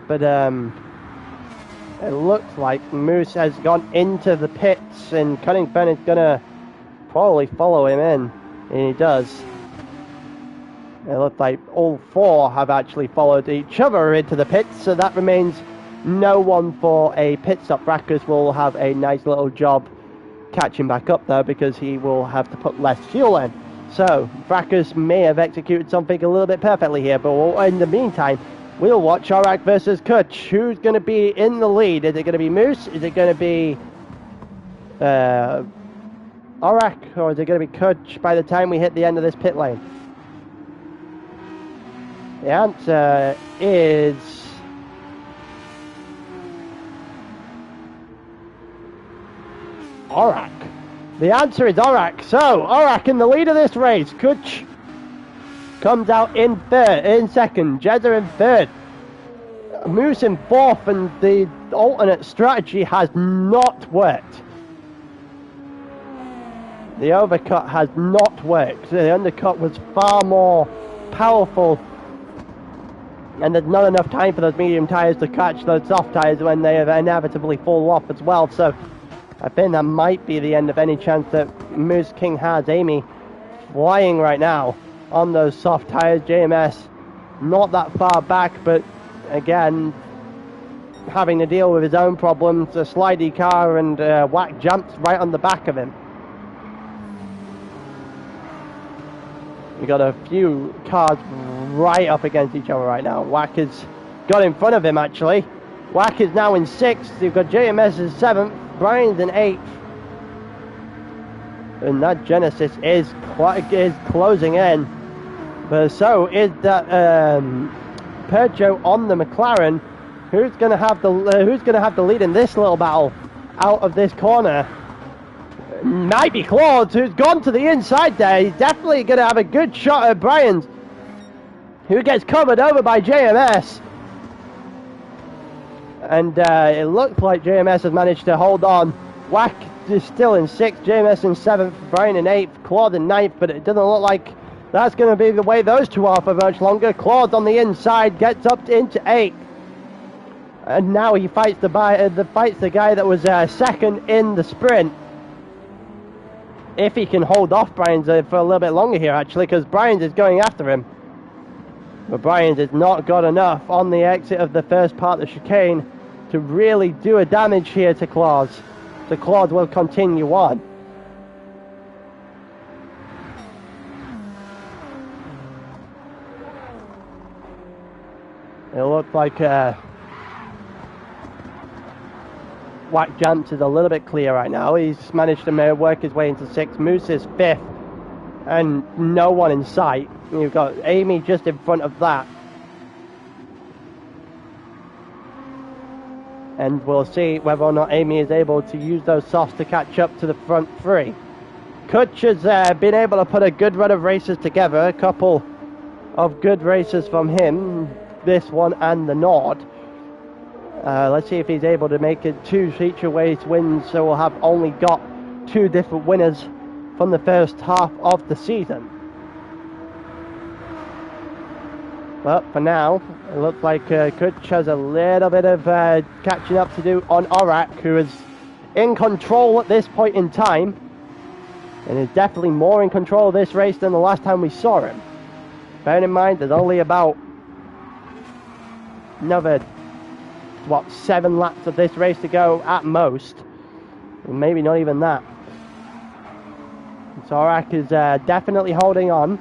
But it looks like Moose has gone into the pits, and Cunnington is going to probably follow him in. And he does. It looks like all four have actually followed each other into the pits, so that remains no one for a pit stop. Brackers will have a nice little job catching back up though, because he will have to put less fuel in. So Brackers may have executed something a little bit perfectly here, but in the meantime, we'll watch Arak versus Kutch. Who's going to be in the lead? Is it going to be Moose? Is it going to be Arak? Or is it going to be Kutch by the time we hit the end of this pit lane? The answer is Arak. The answer is Arak. So, Arak in the lead of this race. Kutch comes out in second. Jezza in third. Moose in fourth, and the alternate strategy has not worked. The overcut has not worked. The undercut was far more powerful, and there's not enough time for those medium tyres to catch those soft tyres when they inevitably fall off as well. So I think that might be the end of any chance that Moose King has. Amy flying right now on those soft tyres. JMS not that far back, but again having to deal with his own problems. A slidey car, and Whack jumps right on the back of him. We got a few cars right up against each other right now. Whack has got in front of him actually. Whack is now in 6th. You've got JMS in 7th. Brian's in 8th. And that Genesis is closing in. But so is that Peugeot on the McLaren. Who's going to have the lead in this little battle out of this corner? Might be Claude, who's gone to the inside there. He's definitely going to have a good shot at Brian, who gets covered over by JMS. And it looks like JMS has managed to hold on. Whack is still in 6th, JMS in 7th, Brian in 8th, Claude in 9th, but it doesn't look like that's going to be the way those two are for much longer. Claude on the inside gets up into 8th. And now he fights the guy that was second in the sprint. If he can hold off Brian's for a little bit longer here, actually, because Brian's is going after him. But Brian's has not got enough on the exit of the first part of the chicane to really do a damage here to Claude. So Claude will continue on. It looks like Whack Jumps is a little bit clear right now. He's managed to work his way into 6th. Moose is 5th, and no one in sight. You've got Amy just in front of that. And we'll see whether or not Amy is able to use those softs to catch up to the front three. Kutch has been able to put a good run of races together. A couple of good races from him, this one and the Nord. Let's see if he's able to make it 2 feature race wins, so we'll have only got 2 different winners from the first half of the season. But for now, it looks like Kutch has a little bit of catching up to do on Arak, who is in control at this point in time, and is definitely more in control of this race than the last time we saw him. Bearing in mind, there's only about another 7 laps of this race to go at most, and maybe not even that. So Arak is definitely holding on.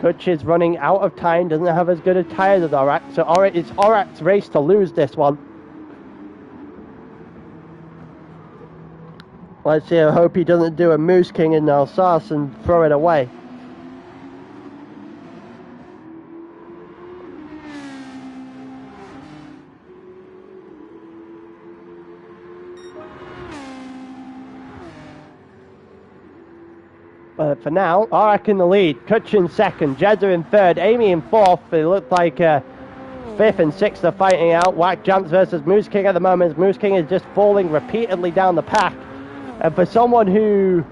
Kutch is running out of time, doesn't have as good a tyres as Arak, so it's Arak's race to lose this one. Let's see, I hope he doesn't do a Moose King in Alsace and throw it away. But for now, Arak in the lead, Kutch in second, Jeddah in third, Amy in fourth. It looked like fifth and sixth are fighting out. Whack jumps versus Moose King at the moment. Moose King is just falling repeatedly down the pack. And for someone who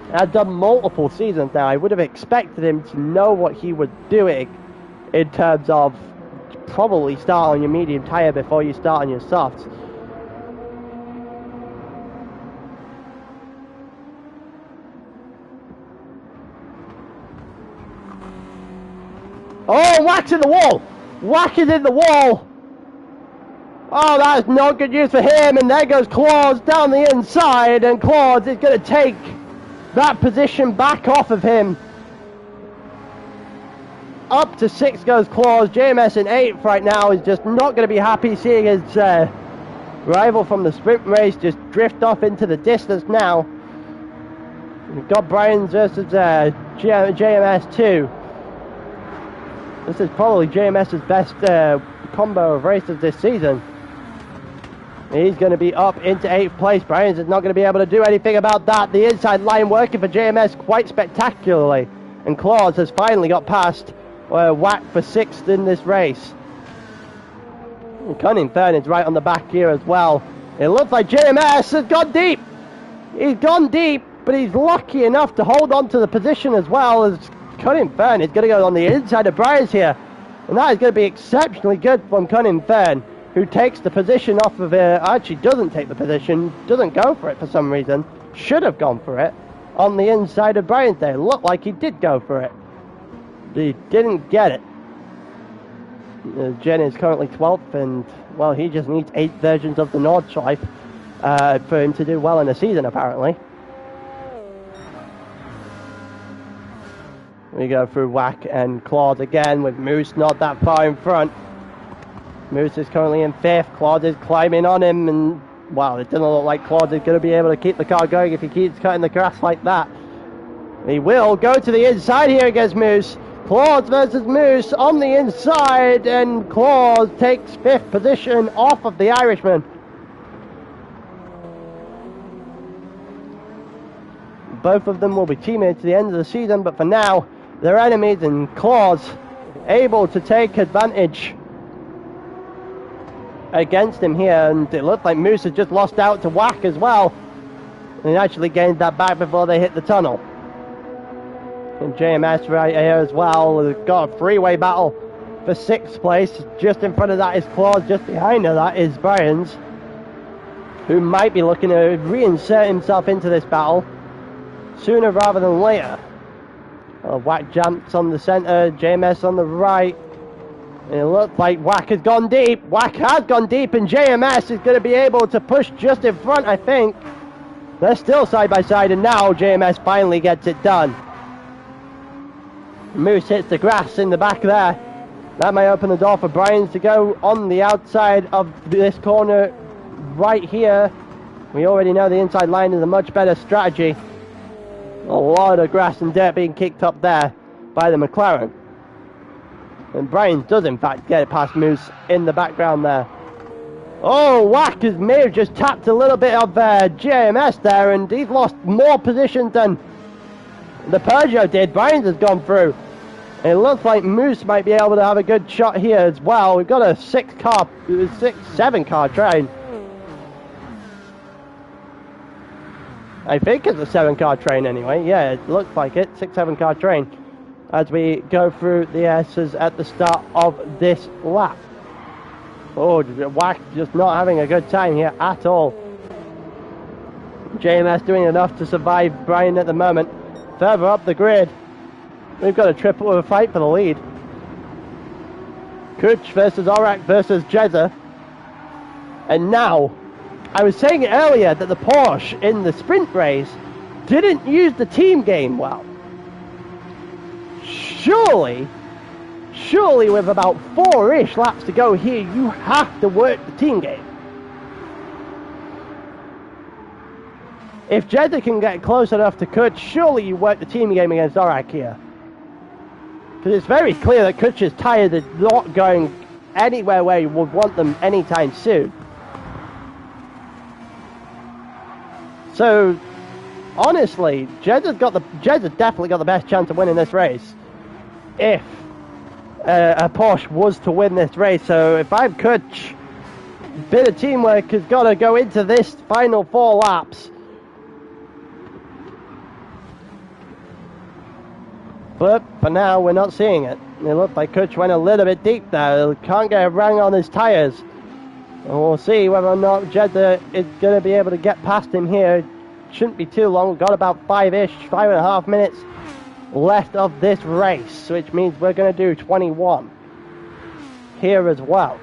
had done multiple seasons now, I would have expected him to know what he was doing in terms of probably start on your medium tyre before you start on your softs. Oh, Whack's in the wall! Whack is in the wall! Oh, that's not good news for him, and there goes Claus down the inside, and Claus is going to take that position back off of him. Up to 6 goes Claus. JMS in 8th right now is just not going to be happy seeing his rival from the sprint race just drift off into the now. We've got Brian's versus JMS 2. This is probably JMS's best combo of races this season. He's going to be up into 8th place. Brian's is not going to be able to do anything about that. The inside line working for JMS quite spectacularly. And Claus has finally got past Whack for 6th in this race. Cunning Fern is right on the back here as well. It looks like JMS has gone deep. He's gone deep, but he's lucky enough to hold on to the position as well as Cunning Fern is going to go on the inside of Brian's here. And that is going to be exceptionally good from Cunning Fern, who takes the position off of actually doesn't take the position, doesn't go for it for some reason. Should have gone for it on the inside of Brian's there. Looked like he did go for it. He didn't get it. Jen is currently 12th, and well, he just needs 8 versions of the Nordschleife for him to do well in the season, apparently. We go through Whack and Claude again with Moose not that far in front. Moose is currently in 5th. Claude is climbing on him, and wow, it doesn't look like Claude is going to be able to keep the car going if he keeps cutting the grass like that. He will go to the inside here against Moose. Claude versus Moose on the inside, and Claude takes 5th position off of the Irishman. Both of them will be teammates at the end of the season, but for now, they're enemies, and Claude able to take advantage against him here, and it looked like Moose has just lost out to Whack as well. And he actually gained that back before they hit the tunnel. And JMS right here as well. They've got a three-way battle for 6th place. Just in front of that is Claude. Just behind her that is Brian's, who might be looking to reinsert himself into this battle sooner rather than later. Whack jumps on the centre, JMS on the right. And it looks like Whack has gone deep. Whack has gone deep, and JMS is going to be able to push just in front, I think. They're still side by side, and now JMS finally gets it done. Moose hits the grass in the back there. That may open the door for Brian's to go on the outside of this corner right here. We already know the inside line is a much better strategy. A lot of grass and dirt being kicked up there by the McLaren. And Brian does in fact get it past Moose in the background there. Oh, Whack may have just tapped a little bit of JMS there, and he's lost more positions than the Peugeot did. Brian's has gone through. It looks like Moose might be able to have a good shot here as well. We've got a 7 car train. I think it's a 7 car train anyway. Yeah, it looks like it. 6-7 car train. As we go through the S's at the start of this lap. Oh, Whack just not having a good time here at all. JMS doing enough to survive Brian at the moment. Further up the grid, we've got a triple fight for the lead. Kutch versus Arak versus Jeddah. And now, I was saying earlier that the Porsche in the sprint race didn't use the team game well. Surely with about 4-ish laps to go here, you have to work the team game. If Jeddah can get close enough to Kutch, surely you work the team game against Orak here. Because it's very clear that Kutch's tyres are not going anywhere where you would want them anytime soon. So, honestly, Jeddah's definitely got the best chance of winning this race. If a Porsche was to win this race. So if I'm Kutch, a bit of teamwork has got to go into this final 4 laps. But for now, we're not seeing it. It looked like Kutch went a little bit deep there. Can't get a rang on his tyres. And we'll see whether or not Jeddah is going to be able to get past him here. Shouldn't be too long. We've got about 5.5 minutes left of this race, which means we're going to do 21 here as well.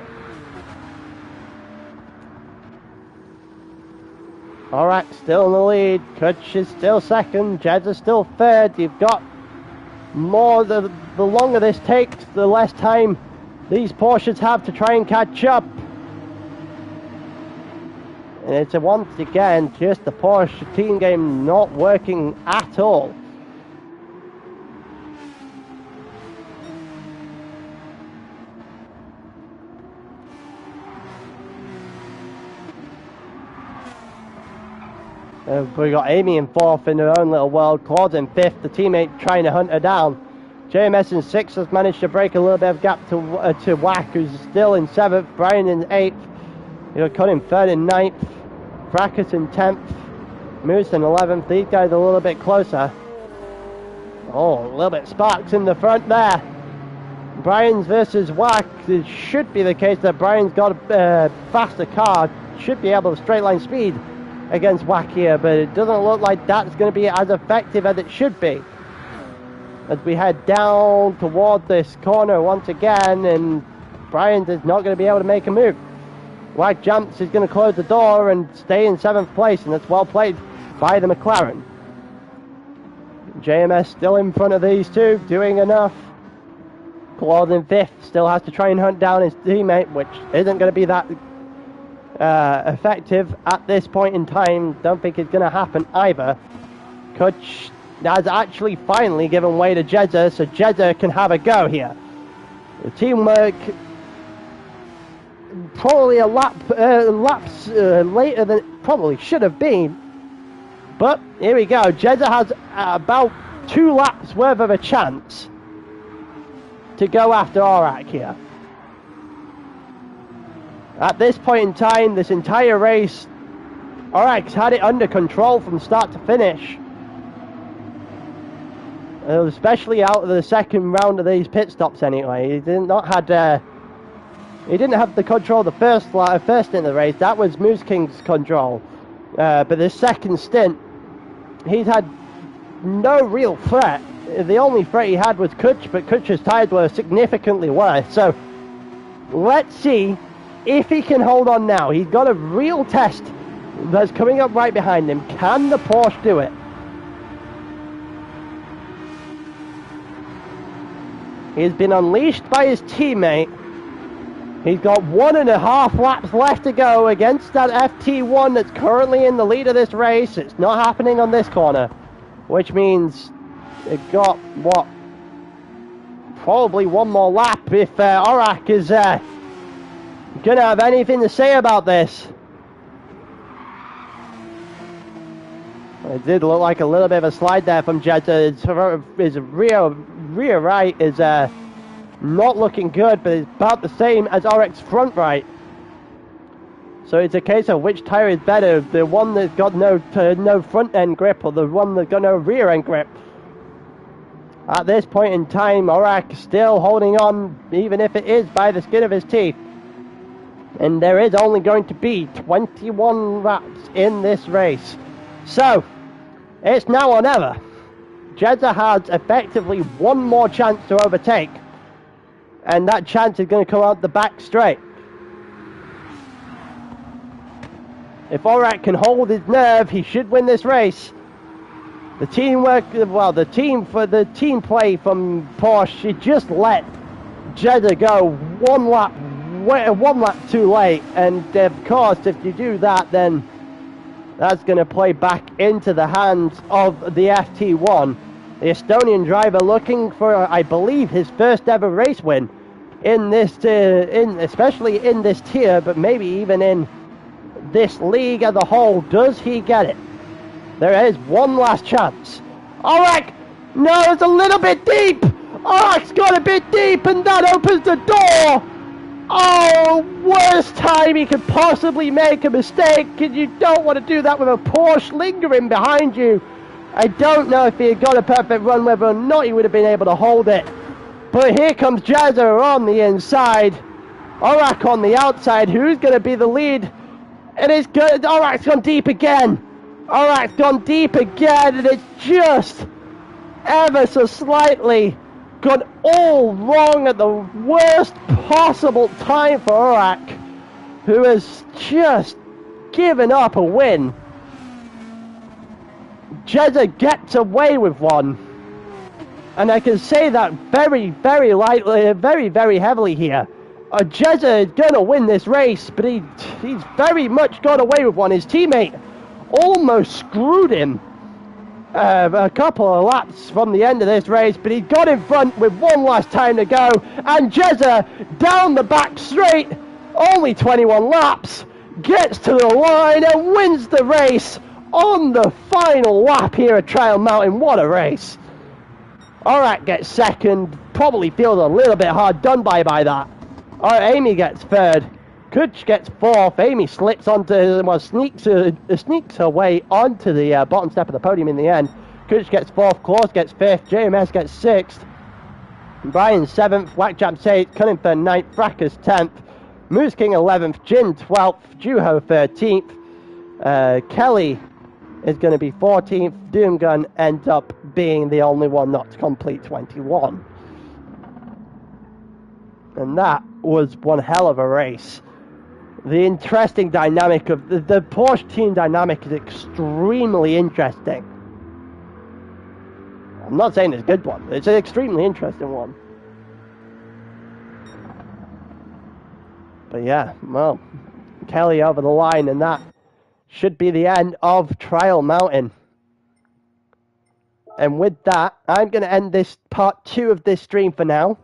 Alright, still in the lead. Kutch is still second. Jeddah's still third. You've got more, the longer this takes, the less time these Porsches have to try and catch up. And it's once again just the Porsche team game not working at all. We got Amy in 4th in her own little world, Claude in 5th, the teammate trying to hunt her down. JMS in 6th has managed to break a little bit of gap to Wack, who's still in 7th, Brian in 8th, you got Cut in 3rd and 9th, Brackett in 10th, Moose in 11th, these guys are a little bit closer. Oh, a little bit sparks in the front there. Brian's versus Wack, it should be the case that Brian's got a faster car, should be able to straight line speed against Wack here, but it doesn't look like that's going to be as effective as it should be. As we head down toward this corner once again, and Brian is not going to be able to make a move. Wack jumps, is going to close the door and stay in 7th place, and that's well played by the McLaren. JMS still in front of these two, doing enough. Claude in 5th, still has to try and hunt down his teammate, which isn't going to be that effective at this point in time. Don't think it's going to happen either. Kutch has actually finally given way to Jeddah, so Jeddah can have a go here. The teamwork probably a laps later than it probably should have been, but here we go. Jeddah has about 2 laps worth of a chance to go after Orak here. At this point in time, this entire race, Orak's had it under control from start to finish. Especially out of the second round of these pit stops anyway. He didn't have the control the first stint of the race. That was Moose King's control. But the second stint, he's had no real threat. The only threat he had was Kutch, but Kutch's tyres were significantly worse. So let's see if he can hold on now. He's got a real test that's coming up right behind him. Can the Porsche do it? He's been unleashed by his teammate. He's got 1.5 laps left to go against that FT1 that's currently in the lead of this race. It's not happening on this corner, which means it got, what, probably one more lap if Orak is gonna have anything to say about this. It did look like a little bit of a slide there from Jeddah. His rear right is not looking good, but it's about the same as Orak's front right. So it's a case of which tyre is better, the one that's got no front end grip or the one that's got no rear end grip. At this point in time, Orak still holding on, even if it is by the skin of his teeth. And there is only going to be 21 laps in this race. So, it's now or never. Jeddah has effectively one more chance to overtake. And that chance is going to come out the back straight. If Orak can hold his nerve, he should win this race. The teamwork, well, the team play from Porsche, it just let Jeddah go one lap too late. And of course, if you do that, then That's going to play back into the hands of the FT1. The Estonian driver looking for, I believe, his first ever race win in this, especially in this tier, but maybe even in this league as a whole. Does he get it? There is one last chance. Aurak! No, it's a little bit deep! Aurak's got a bit deep, and that opens the door! Oh, worst time he could possibly make a mistake, and you don't want to do that with a Porsche lingering behind you. I don't know if he had got a perfect run, whether or not he would have been able to hold it. But here comes Jazza on the inside. Aurak on the outside. Who's going to be the lead? And it's good. Aurak's gone deep again. Aurak's gone deep again, and it's just ever so slightly gone all wrong at the worst possible time for Aurak, who has just given up a win. Jezza gets away with one, and I can say that very, very lightly, very, very heavily here. Jezza is going to win this race, but he's very much got away with one. His teammate almost screwed him a couple of laps from the end of this race, but he got in front with one last time to go, and Jezza down the back straight, only 21 laps, gets to the line and wins the race on the final lap here at Trial Mountain. What a race. Aurak gets second, probably feels a little bit hard done by that. Alright, Amy gets third. Kutch gets fourth. Amy slips onto, well, sneaks her way onto the bottom step of the podium in the end. Kutch gets fourth. Klaus gets fifth. JMS gets sixth. Brian seventh. Whackjab eighth. Cunnington ninth. Fracas 10th. Moose King 11th. Jin 12th. Juho 13th. Kelly is going to be 14th. Doomgun ends up being the only one not to complete 21. And that was one hell of a race. The interesting dynamic of the Porsche team dynamic is extremely interesting. I'm not saying it's a good one, but it's an extremely interesting one. But yeah, well, Kelly over the line, and that should be the end of Trial Mountain. And with that, I'm going to end this part 2 of this stream for now.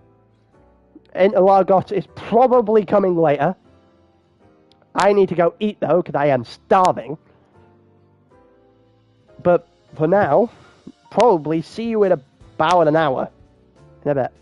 Interlagos is probably coming later. I need to go eat though, because I am starving. But for now, probably see you in about an hour. In a bit.